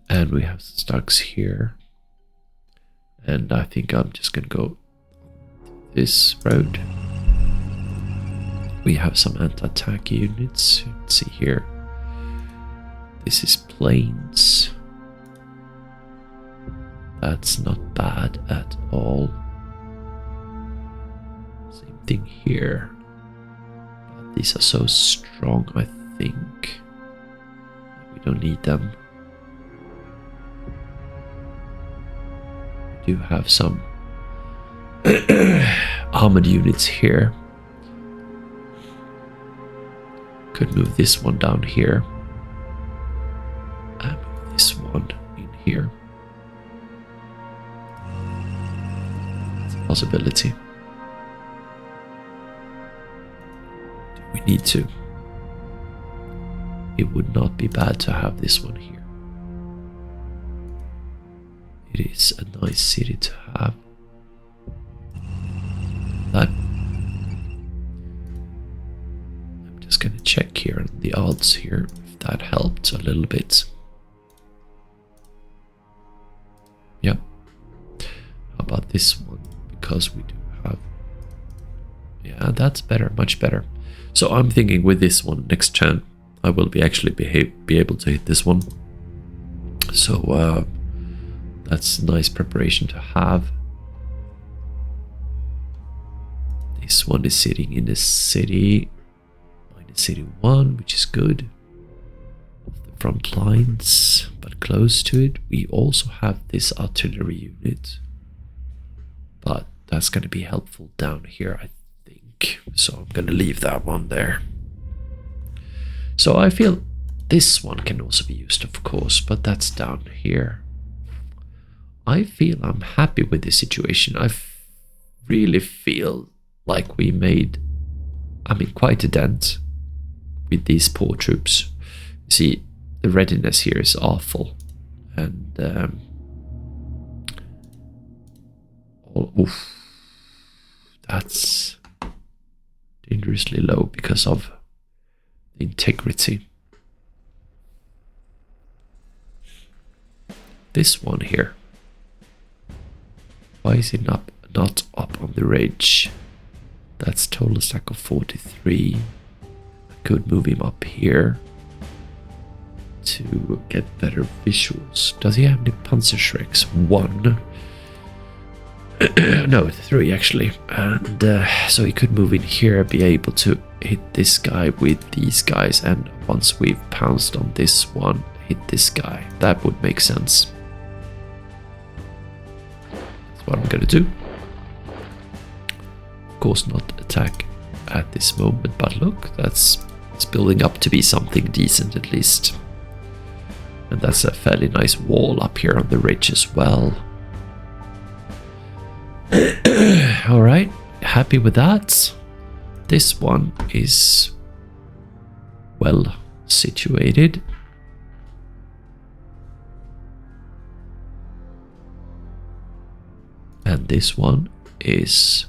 And we have Stugs here. And I think I'm just gonna go this road. We have some anti-attack units. Let's see here. This is planes. That's not bad at all. Same thing here. But these are so strong, I think. We don't need them. We do have some armored units here. Could move this one down here. And move this one in here. That's a possibility. Do we need to? It would not be bad to have this one here. It is a nice city to have. That. I'm just gonna check here on the odds here if that helped a little bit. Yep. How about this one? Because we do have. Yeah, that's better, much better. So I'm thinking with this one next turn, I will be able to hit this one. So that's nice preparation to have. This one is sitting in the city, minus city 1, which is good. The front lines, but close to it. We also have this artillery unit, but that's going to be helpful down here, I think. So I'm going to leave that one there. So I feel this one can also be used, of course, but that's down here. I feel I'm happy with this situation. I really feel like we made, quite a dent with these poor troops. You see, the readiness here is awful. And, that's dangerously low because of the integrity. This one here. Why is it not up on the ridge? That's total stack of 43. I could move him up here to get better visuals. Does he have any Panzerschrecks? 1. No, 3 actually. And so he could move in here, be able to hit this guy with these guys, and once we've pounced on this one, hit this guy. That would make sense. That's what I'm gonna do. Of course not attack at this moment, but look, it's building up to be something decent at least. And that's a fairly nice wall up here on the ridge as well. Alright, happy with that. This one is well situated. And this one is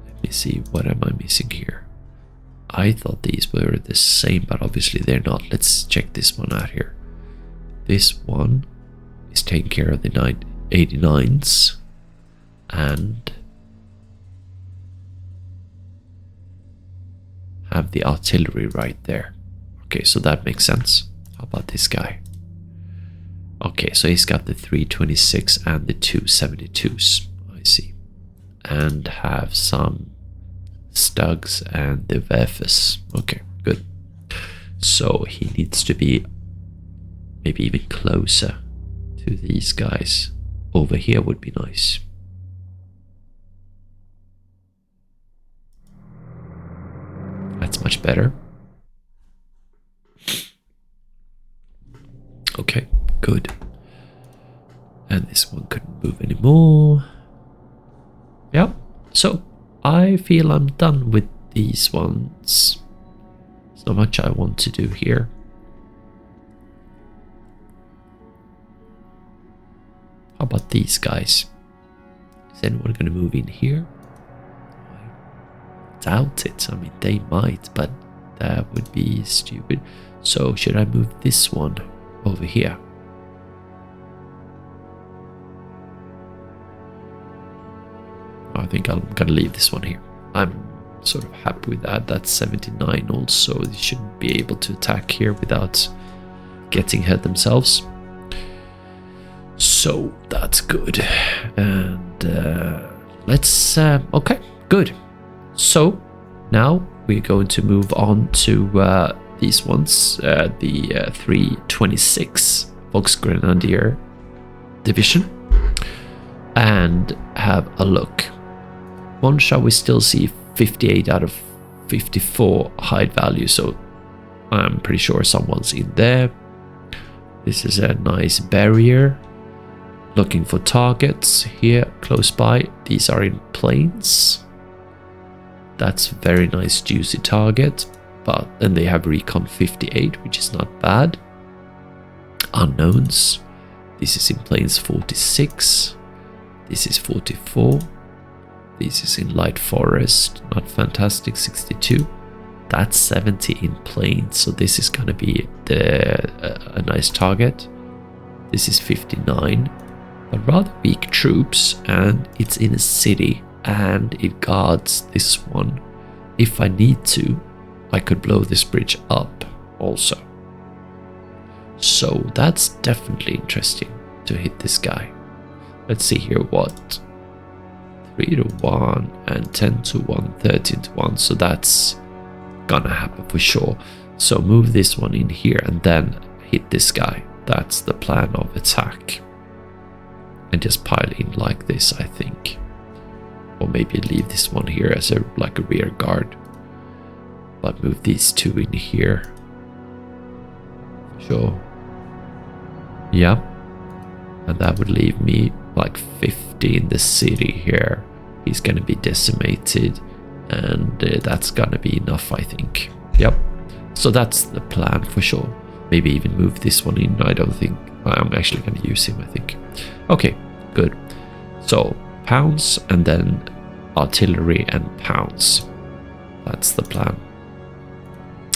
let me see, what am I missing here? I thought these were the same, but obviously they're not. Let's check this one out here. This one is taking care of the 89s and have the artillery right there. Okay, so that makes sense. How about this guy? Okay, so he's got the 326 and the 272s. I see. And have some Stugs and the Werfers. Okay, good. So he needs to be maybe even closer to these guys. Over here would be nice. That's much better. Okay, good. And this one couldn't move anymore. Yeah, so I feel I'm done with these ones. There's not much I want to do here. How about these guys? Is anyone going to move in here? I doubt it. I mean, they might, but that would be stupid. So should I move this one over here? I think I'm going to leave this one here. I'm sort of happy with that. That's 79 also. You shouldn't be able to attack here without getting hurt themselves. So that's good. And let's okay, good. So now we're going to move on to these ones, the 326 Volksgrenadier Division, and have a look. Monschau, we still see 58 out of 54 hide value, so I'm pretty sure someone's in there. This is a nice barrier. Looking for targets here close by. These are in planes. That's very nice juicy target. But then they have recon 58, which is not bad. Unknowns. This is in planes 46. This is 44. This is in light forest. Not fantastic, 62. That's 70 in planes. So this is gonna be a nice target. This is 59. But rather weak troops, and it's in a city, and it guards this one. If I need to, I could blow this bridge up also. So that's definitely interesting to hit this guy. Let's see here what. 3 to 1 and 10 to 1, 13 to 1. So that's gonna happen for sure. So move this one in here and then hit this guy. That's the plan of attack. And just pile in like this, I think. Or maybe leave this one here as a rear guard. But move these two in here. Sure. Yeah. And that would leave me like 50 in the city here. He's gonna be decimated. And that's gonna be enough, I think. Yep. So that's the plan for sure. Maybe even move this one in. I don't think I'm actually gonna use him, I think. Okay, good. So pounds and then artillery and pounds. That's the plan.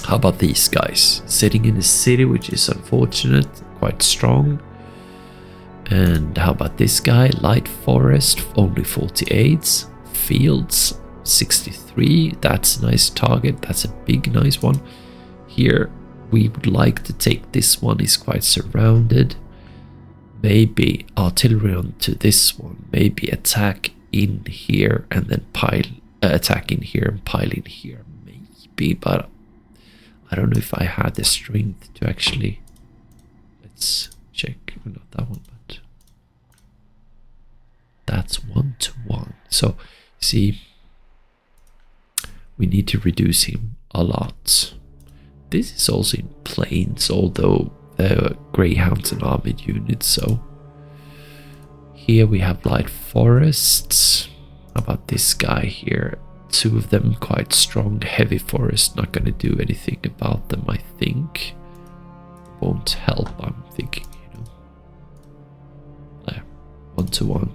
How about these guys? Sitting in the city, which is unfortunate, quite strong. And how about this guy? Light forest, only 48. Fields, 63. That's a nice target. That's a big, nice one. Here, we would like to take this one. He's quite surrounded. Maybe artillery onto this one. Maybe attack in here and then attack in here and pile in here. Maybe, but I don't know if I had the strength to actually. Let's check. Not that one, but that's 1 to 1. So, see, we need to reduce him a lot. This is also in planes, although they're greyhounds and armored units. So here we have light forests. How about this guy here? 2 of them quite strong. Heavy forest, not gonna do anything about them, I think. Won't help, I'm thinking, you know. There, 1 to 1.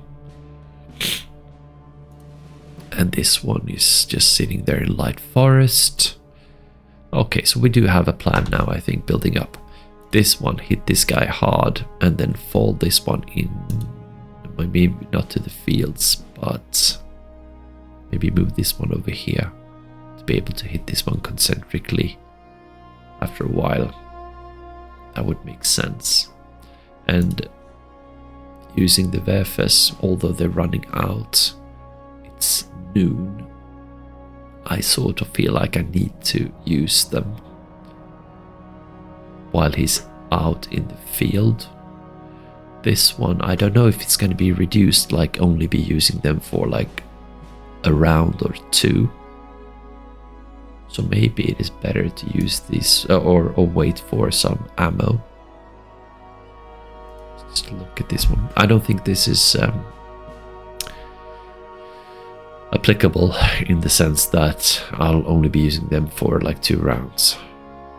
And this one is just sitting there in light forest. Okay, so we do have a plan now, I think, building up. This one, hit this guy hard, and then fold this one in. Maybe not to the fields, but maybe move this one over here to be able to hit this one concentrically after a while. That would make sense. And using the Werfers, although they're running out, it's noon. I sort of feel like I need to use them while he's out in the field. This one, I don't know if it's going to be reduced, like only be using them for like a round or 2. So maybe it is better to use these or wait for some ammo. Just look at this one. I don't think this is applicable in the sense that I'll only be using them for like 2 rounds.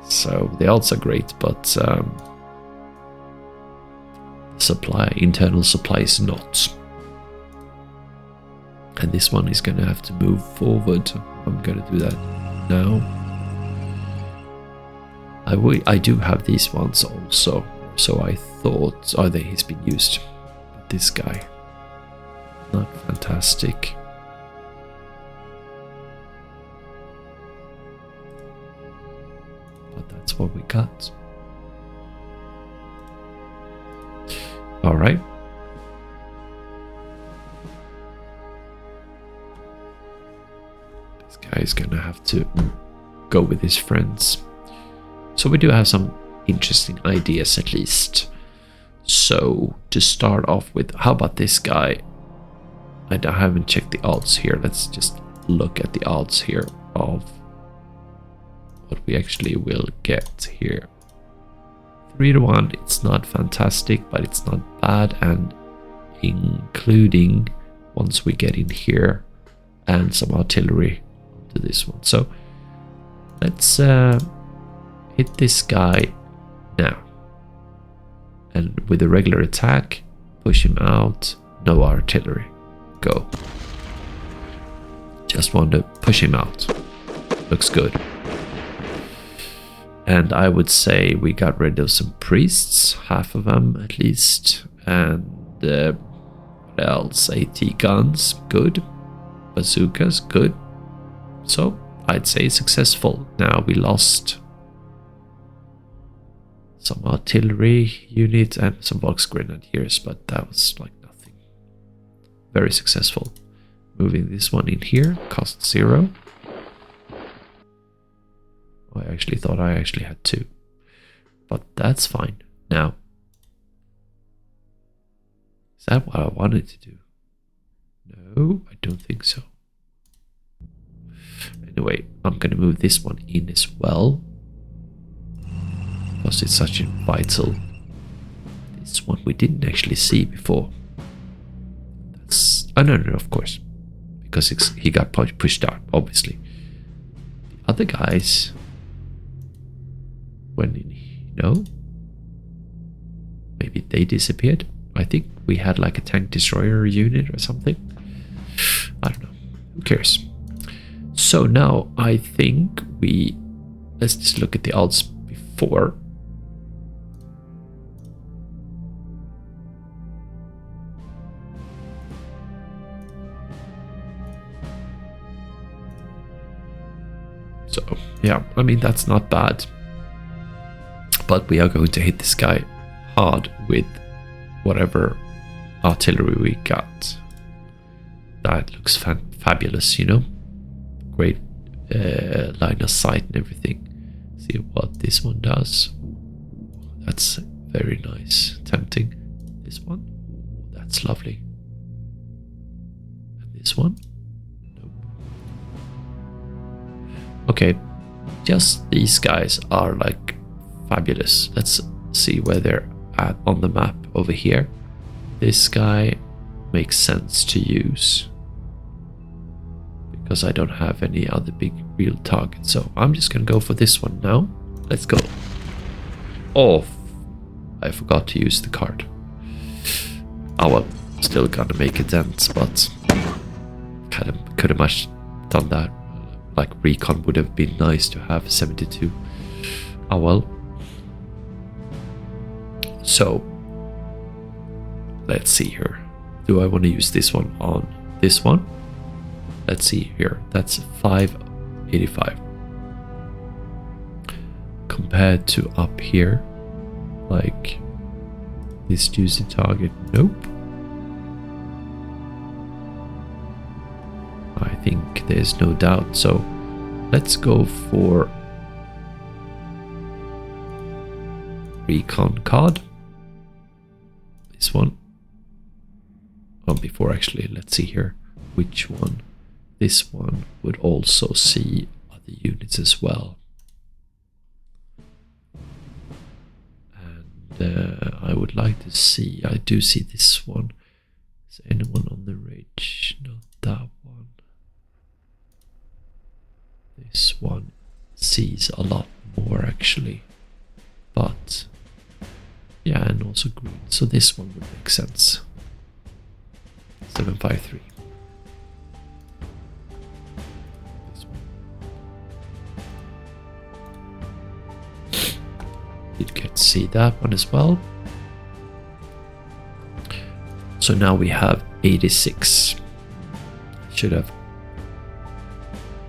So the odds are great, but internal supply is not. And this one is going to have to move forward. I'm going to do that now. I do have these ones also, so I thought, he's been used. This guy, not fantastic. But that's what we got. right? This guy is gonna have to go with his friends. So we do have some interesting ideas at least. So to start off with, how about this guy? I haven't checked the odds here. Let's just look at the odds here of what we actually will get here. 3-1, it's not fantastic, but it's not bad, and including once we get in here and some artillery to this one. So let's hit this guy now, and with a regular attack, push him out. No artillery, go. Just want to push him out. Looks good. And I would say we got rid of some priests, half of them at least. And what else? AT guns, good. Bazookas, good. So I'd say successful. Now we lost some artillery units and some box grenadiers, but that was like nothing. Very successful. Moving this one in here, cost 0. I actually thought I actually had 2, but that's fine. Now, is that what I wanted to do? No, I don't think so. Anyway, I'm gonna move this one in as well, because it's such a vital. This one we didn't actually see before. That's no, of course, because he got pushed out, obviously. The other guys. When no, maybe they disappeared. I think we had like a tank destroyer unit or something. I don't know. Who cares? So now I think let's just look at the odds before. So yeah, I mean that's not bad. But we are going to hit this guy hard with whatever artillery we got. That looks fabulous, you know. Great line of sight and everything. See what this one does. That's very nice. Tempting. This one. That's lovely. And this one. Nope. Okay. Just these guys are like fabulous. Let's see where they're at on the map over here. This guy makes sense to use because I don't have any other big real targets. So I'm just gonna go for this one now. Let's go. Oh, I forgot to use the card. Oh well, still gonna make a dent, but kind of could have much done that. Like recon would have been nice to have 72. Oh well. So let's see here. Do I want to use this one on this one? Let's see here. That's 585 compared to up here. Like this juicy target. Nope. I think there's no doubt. So let's go for recon card. This one. Oh, before actually, let's see here which one. This one would also see other units as well. And I would like to see, I do see this one. Is anyone on the ridge? Not that one. This one sees a lot more actually. But yeah, and also green. So this one would make sense. 753. This one. Did get to see that one as well. So now we have 86. Should have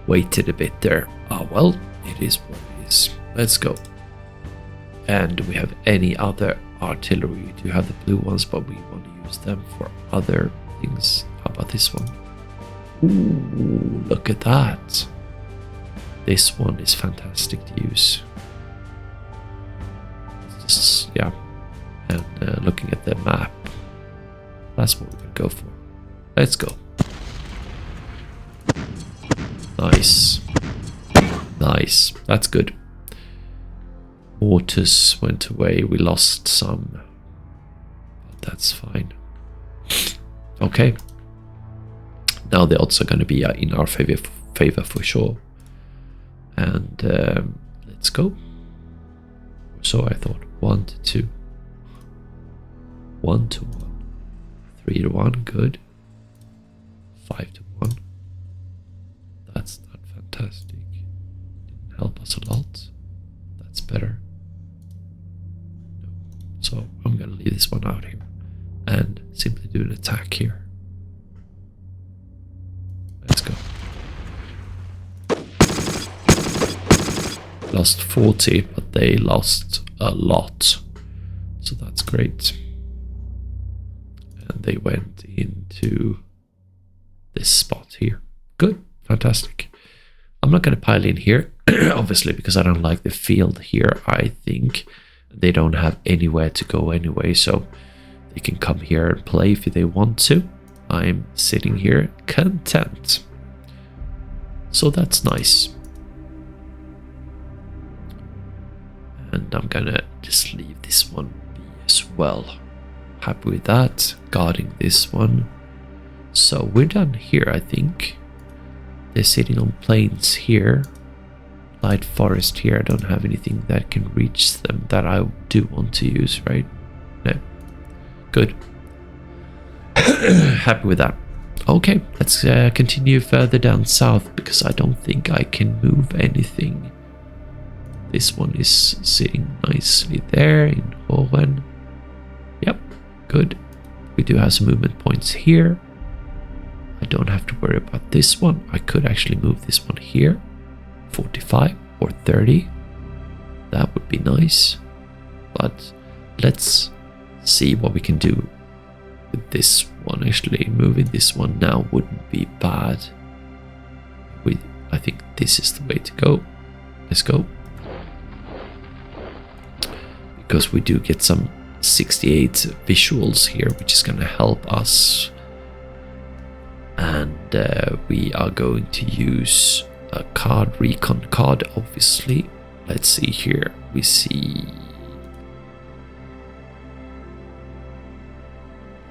waited a bit there. Oh well, it is what it is. Let's go. And do we have any other artillery. We do have the blue ones, but we want to use them for other things. How about this one? Ooh, look at that. This one is fantastic to use. Just, yeah. And looking at the map, that's what we're going to go for. Let's go. Nice. Nice. That's good. Mortars went away. We lost some. But that's fine. Okay. Now the odds are going to be in our favor for sure. And let's go. So I thought 1 to 2. 1 to 1. 3 to 1. Good. 5 to 1. That's not fantastic. Didn't help us a lot. That's better. No. So I'm gonna leave this one out here and simply do an attack here. Let's go. Lost 40, but they lost a lot. So that's great. And they went into this spot here. Good. Fantastic. I'm not going to pile in here, obviously, because I don't like the field here. I think they don't have anywhere to go anyway, so they can come here and play if they want to. I'm sitting here content. So that's nice. And I'm going to just leave this one be as well. Happy with that. Guarding this one. So we're done here, I think. They're sitting on plains here. Light forest here. I don't have anything that can reach them that I do want to use, right? No. Good. Happy with that. Okay, let's continue further down south because I don't think I can move anything. This one is sitting nicely there in Rhein. Yep, good. We do have some movement points here. I don't have to worry about this one. I could actually move this one here. 45 or 30. That would be nice. But let's see what we can do with this one. Actually, moving this one now wouldn't be bad. I think this is the way to go. Let's go. Because we do get some 68 visuals here, which is going to help us. And we are going to use a card, recon card, obviously. Let's see here. We see...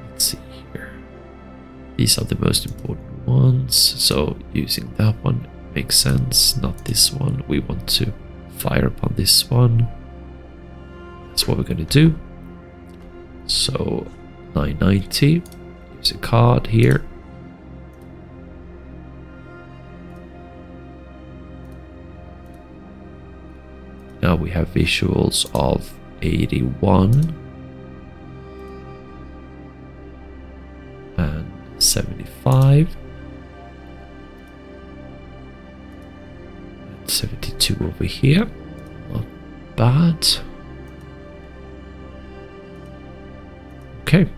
Let's see here. These are the most important ones. So using that one makes sense. Not this one. We want to fire upon this one. That's what we're going to do. So 990. Use a card here. Now we have visuals of 81 and 75 and 72 over here. Not bad. Okay,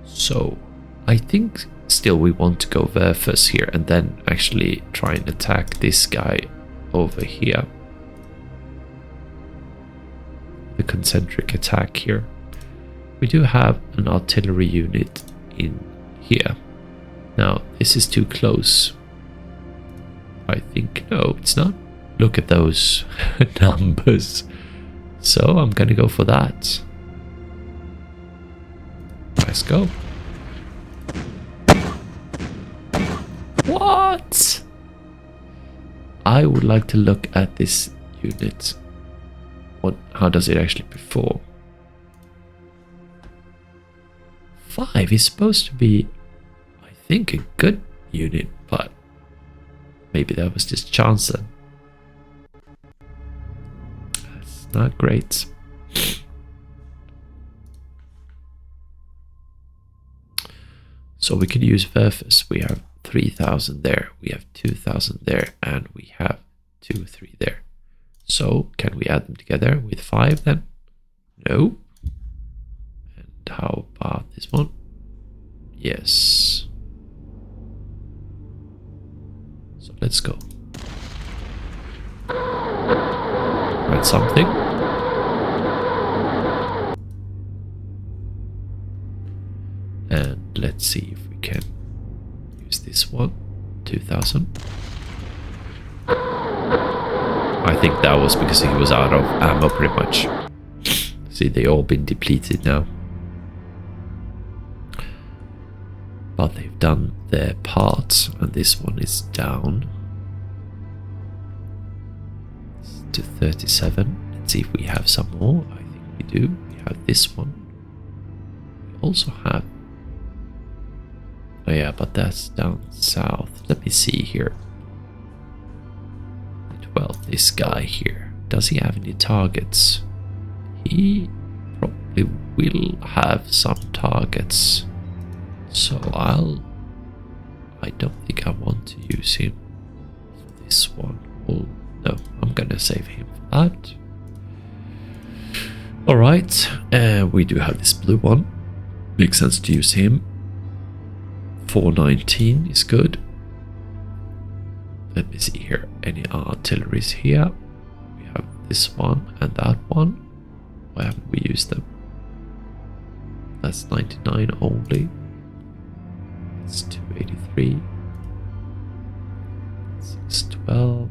so I think still we want to go there first here and then actually try and attack this guy over here. The concentric attack here. We do have an artillery unit in here. Now this is too close. I think no, it's not. Look at those numbers. So I'm gonna go for that. Let's go. What? I would like to look at this unit. How does it actually perform? 5 is supposed to be, I think, a good unit, but maybe that was just chance then. That's not great. So we can use Verfus. We have 3,000 there, we have 2,000 there, and we have 2, 3 there. So can we add them together with 5 then? No. How about this one? Yes. So let's go. Write something. And let's see if we can use this one. 2000. I think that was because he was out of ammo pretty much. See, they all been depleted now. But they've done their part, and this one is down to 37. Let's see if we have some more. I think we do. We have this one. We also have... Oh yeah, but that's down south. Let me see here. Well, this guy here. Does he have any targets? He probably will have some targets. So I don't think I want to use him for this one. Oh, no, I'm gonna save him for that. Alright, we do have this blue one. Makes sense to use him. 419 is good. Let me see here. Any artilleries here? We have this one and that one. Why haven't we used them? That's 99 only. It's 283. 612.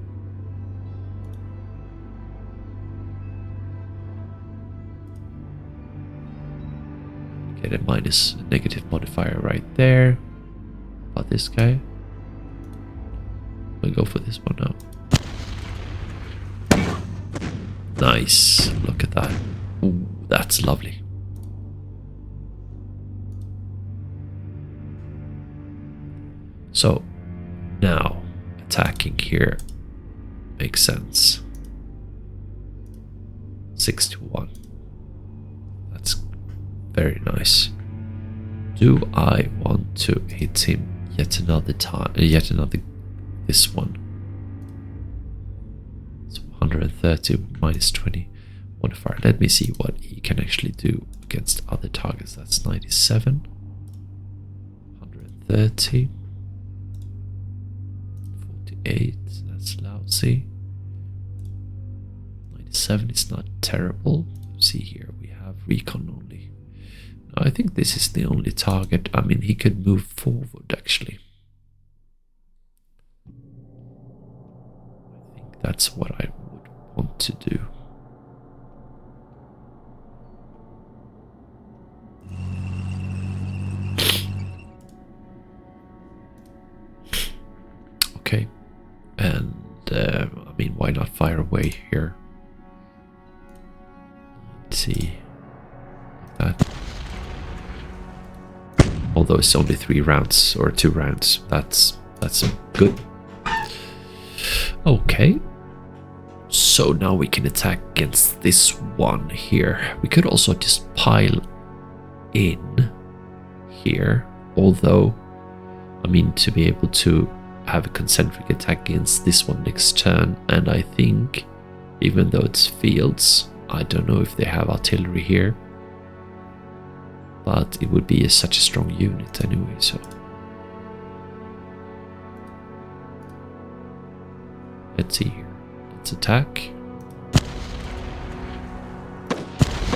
Get a negative modifier right there. About this guy. We'll go for this one now. Nice. Look at that. Ooh, that's lovely. So now attacking here makes sense. 6-1. That's very nice. Do I want to hit him yet another time? This one. It's 130 minus 20 modifier. Let me see what he can actually do against other targets. That's 97. 130. 48. That's lousy. 97 is not terrible. See here, we have recon only. I think this is the only target. I mean, he could move forward actually. I think that's what I would want to do. Okay. And, I mean, why not fire away here? Let's see. Like that. Although it's only 3 rounds or 2 rounds, that's good. Okay, so now we can attack against this one here. We could also just pile in here, although I mean to be able to have a concentric attack against this one next turn. And I think even though it's fields, I don't know if they have artillery here. But it would be such a strong unit anyway, so... Let's see here. Let's attack.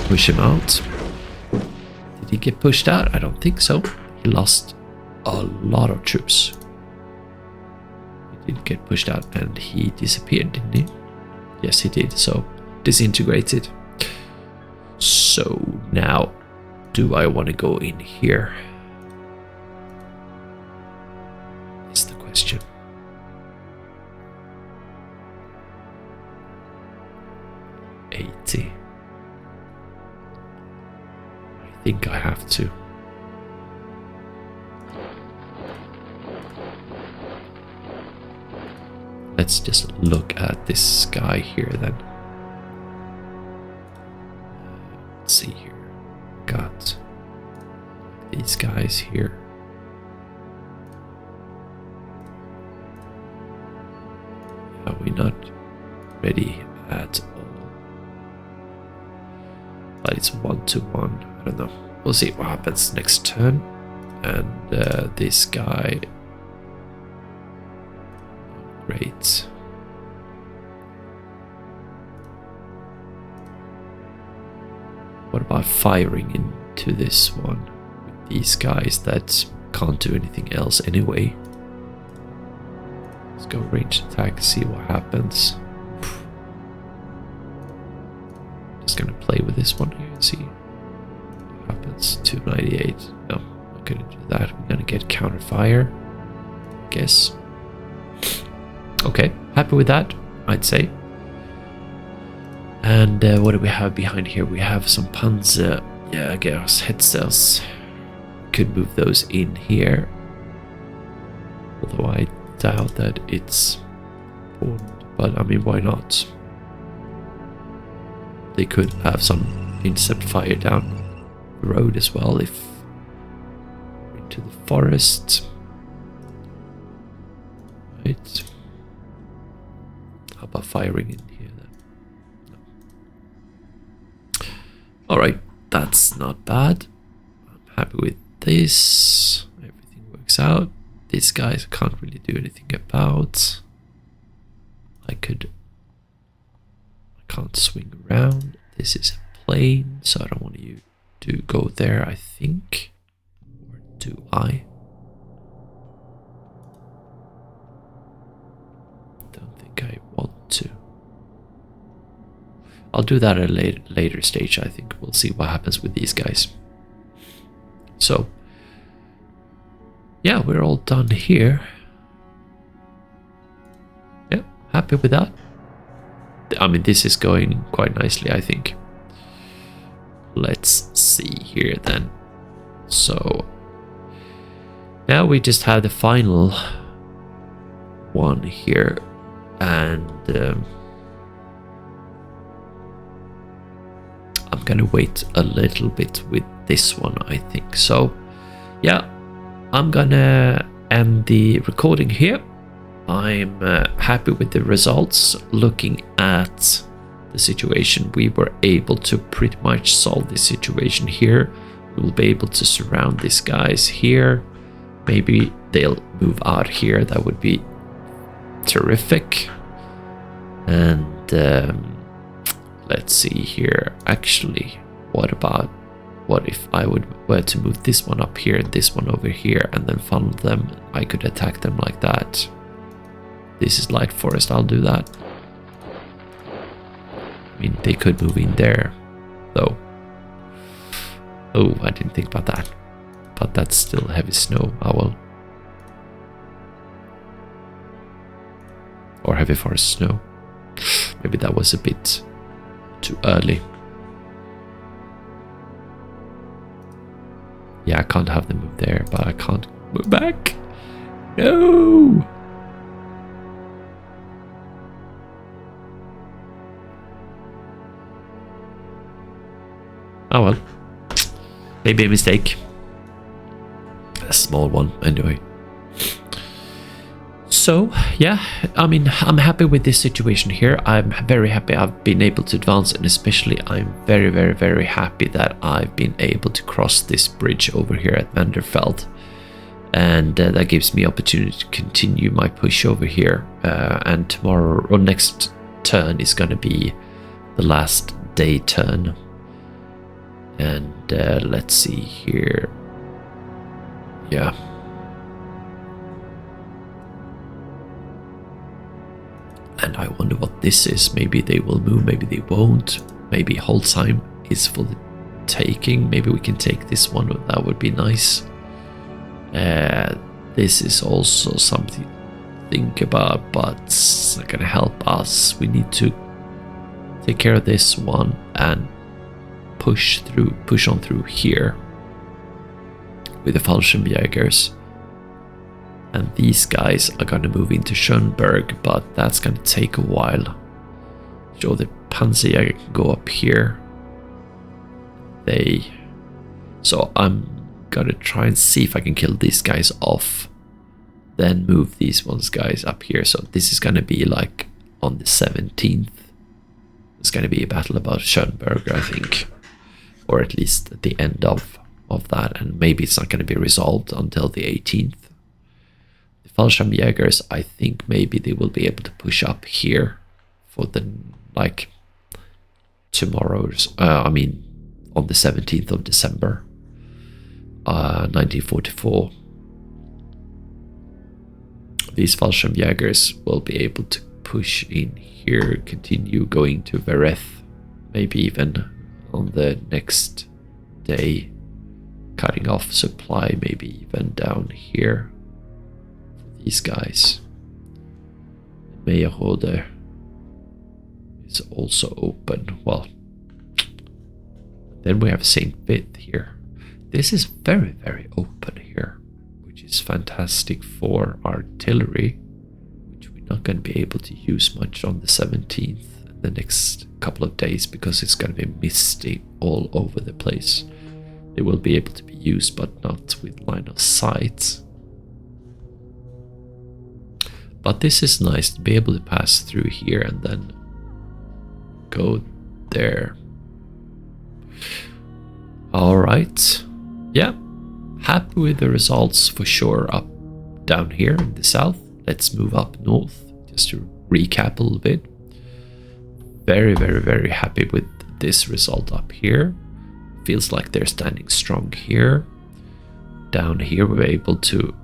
Push him out. Did he get pushed out? I don't think so. He lost a lot of troops. He did get pushed out and he disappeared, didn't he? Yes, he did, so disintegrated. So now... do I want to go in here? Is the question. I think I have to. Let's just look at this guy here then. Let's see here. Got these guys here. Are we not ready at all? But it's 1-1. I don't know. we'll see what happens next turn. And this guy, great. What about firing into this one with these guys that can't do anything else anyway? Let's go ranged attack, see what happens. Just gonna play with this one here and see what happens. 298. No, I'm gonna do that. We're gonna get counter fire, I guess. Okay, happy with that, I'd say. And what do we have behind here? We have some Panzer. Yeah, I guess head cells. Could move those in here. Although I doubt that it's important. But I mean, why not? They could have some intercept fire down the road as well if into the forest. Right. How about firing in here then? No. Alright, that's not bad. I'm happy with this. Everything works out. These guys I can't really do anything about. I can't swing around. This is a plane, so I don't want you to go there, I think. Or do I? Don't think I want to. I'll do that at a later stage, I think. We'll see what happens with these guys. So, yeah, we're all done here. Yeah, happy with that. I mean, this is going quite nicely, I think. Let's see here then. So, now we just have the final one here. And I'm gonna wait a little bit with this one, I think. So, yeah, I'm gonna end the recording here. I'm happy with the results. Looking at the situation, we were able to pretty much solve this situation here. We'll be able to surround these guys here. Maybe they'll move out here. That would be terrific. And let's see here. Actually, what if I were to move this one up here and this one over here and then funnel them? I could attack them like that. This is light forest, I'll do that. I mean, they could move in there, though. Oh, I didn't think about that. But that's still heavy snow. Oh well. Or heavy forest snow. Maybe that was a bit too early. Yeah, I can't have them move there, but I can't move back. No! Oh well, maybe a mistake. A small one, anyway. So, yeah, I mean, I'm happy with this situation here. I'm very happy I've been able to advance, and especially I'm very, very, very happy that I've been able to cross this bridge over here at Vanderfeld. And that gives me opportunity to continue my push over here. And tomorrow, or next turn, is going to be the last day turn. And let's see here. Yeah. And I wonder what this is. Maybe they will move, maybe they won't. Maybe Holzheim is for the taking. Maybe we can take this one. That would be nice. This is also something to think about, but it's not going to help us. We need to take care of this one and push on through here with the Fallschirmjägers. And these guys are going to move into Schönberg, but that's going to take a while. So the Panzerjäger can go up here. So I'm going to try and see if I can kill these guys off. Then move these guys up here. So this is going to be like on the 17th. It's going to be a battle about Schönberg, I think. Or at least at the end of of that, and maybe it's not going to be resolved until the 18th. The Fallschirmjägers, I think maybe they will be able to push up here for the, like, tomorrow's, I mean, on the 17th of December, 1944. These Fallschirmjägers will be able to push in here, continue going to Vereth, maybe even on the next day, cutting off supply, maybe even down here for these guys. Meyerode is also open. Well, then we have St. Vith here. This is very, very open here, which is fantastic for artillery, which we're not going to be able to use much on the 17th, the next couple of days, because it's going to be misty all over the place. They will be able to be used, but not with line of sight. But this is nice to be able to pass through here and then go there. All right. Yeah, happy with the results for sure up down here in the south. Let's move up north just to recap a little bit. Very, very, very happy with this result up here. Feels like they're standing strong here. Down here we're able to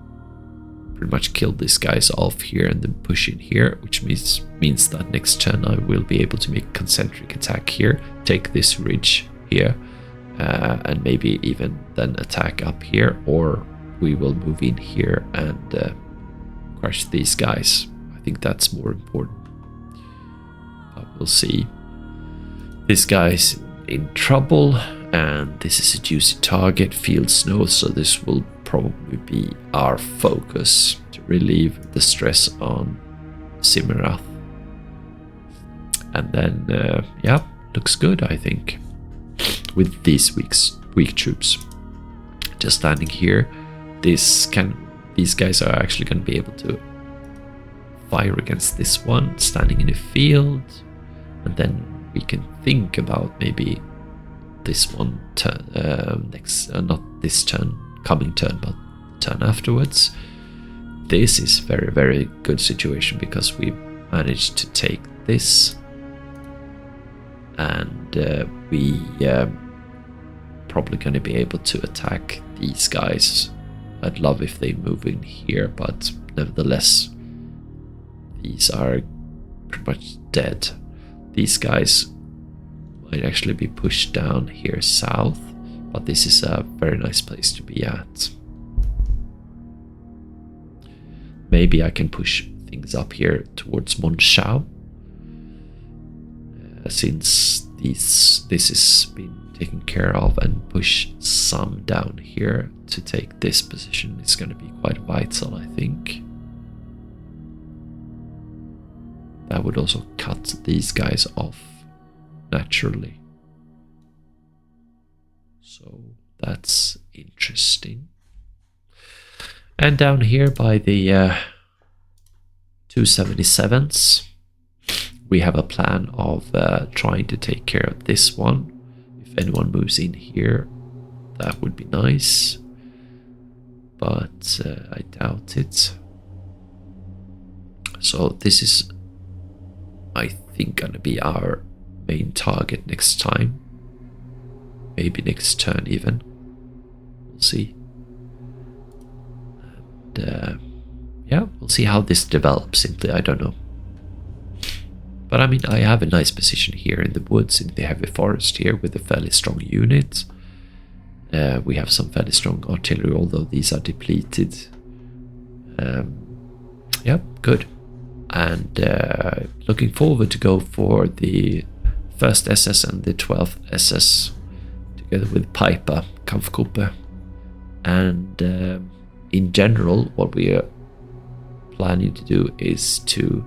pretty much kill these guys off here and then push in here, which means that next turn I will be able to make a concentric attack here, take this ridge here, and maybe even then attack up here, or we will move in here and crush these guys. I think that's more important. But we'll see. This guy's in trouble, and this is a juicy target, field snow, so this will probably be our focus to relieve the stress on Simerath. And then, yeah, looks good, I think, with these weak troops. Just standing here, these guys are actually going to be able to fire against this one, standing in a field, and then we can think about maybe this one turn, not this turn, coming turn, but turn afterwards. This is very, very good situation because we managed to take this, and we probably going to be able to attack these guys. I'd love if they move in here, but nevertheless, these are pretty much dead. These guys might actually be pushed down here south, but this is a very nice place to be at. Maybe I can push things up here towards Monschau, since this has been taken care of, and push some down here to take this position. It's going to be quite vital, I think. That would also cut these guys off naturally. So that's interesting. And down here by the 277s, we have a plan of trying to take care of this one. If anyone moves in here, that would be nice, but I doubt it. So this is, I think, gonna be our main target next time. Maybe next turn even. We'll see. And yeah, we'll see how this develops. Simply, I don't know. But I mean, I have a nice position here in the woods, in the heavy forest here, with a fairly strong unit. We have some fairly strong artillery, although these are depleted. Yeah, good. And looking forward to go for the 1st SS and the 12th SS together with Piper, Kampfgruppe. And in general, what we are planning to do is to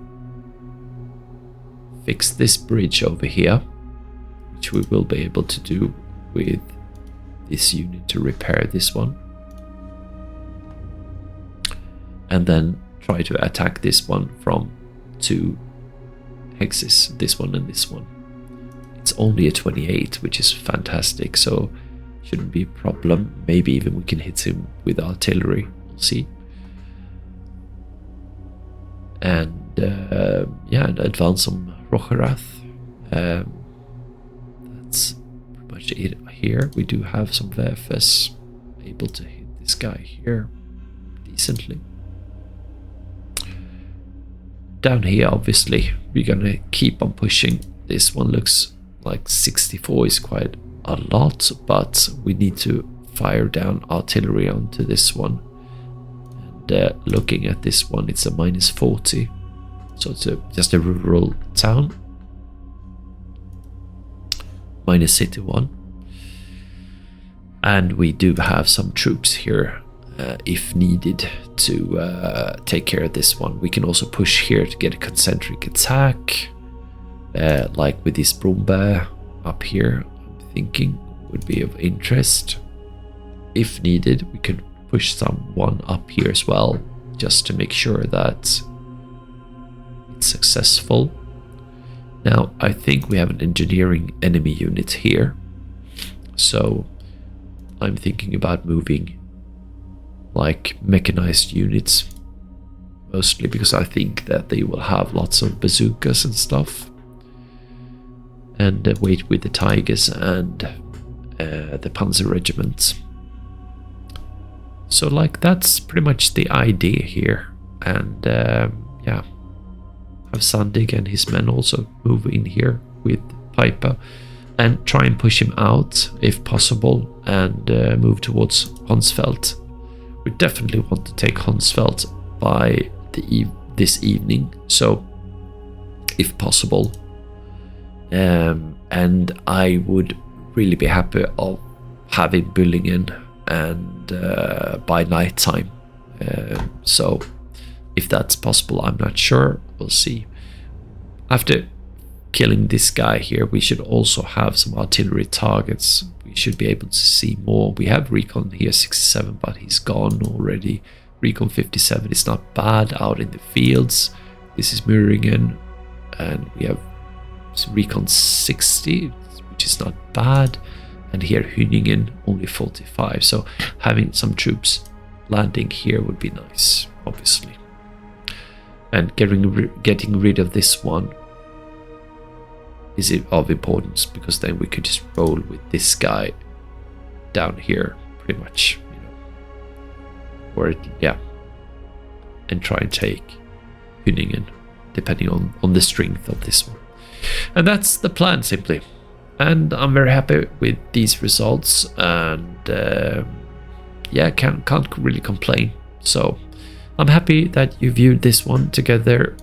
fix this bridge over here, which we will be able to do with this unit to repair this one. And then try to attack this one from 2 hexes, this one and this one. It's only a 28, which is fantastic, so Shouldn't be a problem. Maybe even we can hit him with artillery. We'll see. And yeah, and advance on Rocherath. That's pretty much it here. We do have some VFS able to hit this guy here decently. Down here, obviously, we're gonna keep on pushing. This one looks like 64 is quite a lot, but we need to fire down artillery onto this one. And looking at this one, it's a -40, so it's just a rural town. Minus city 1. And we do have some troops here if needed to take care of this one. We can also push here to get a concentric attack, like with this Brumba up here. I'm thinking would be of interest. If needed, we could push someone up here as well, just to make sure that it's successful. Now, I think we have an engineering enemy unit here, so I'm thinking about moving like mechanized units, mostly because I think that they will have lots of bazookas and stuff, and wait with the Tigers and the Panzer Regiment. So like that's pretty much the idea here. And yeah, have Sandig and his men also move in here with Piper and try and push him out if possible, and move towards Honsfeld. We definitely want to take Honsfeld by this evening, so if possible. And I would really be happy of having Büllingen and by night time. So if that's possible, I'm not sure. We'll see. After killing this guy here, we should also have some artillery targets. We should be able to see more. We have Recon here 67, but he's gone already. Recon 57 is not bad out in the fields. This is Müringen, and we have Recon 60, which is not bad. And here Hüningen only 45. So having some troops landing here would be nice, obviously. And getting rid of this one is of importance, because then we could just roll with this guy down here, pretty much, you know, or yeah, and try and take Hüningen, depending on the strength of this one. And that's the plan, simply. And I'm very happy with these results, and yeah, can't really complain. So I'm happy that you viewed this one together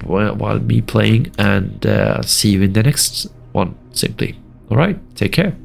while me playing, and see you in the next one, simply. All right, take care.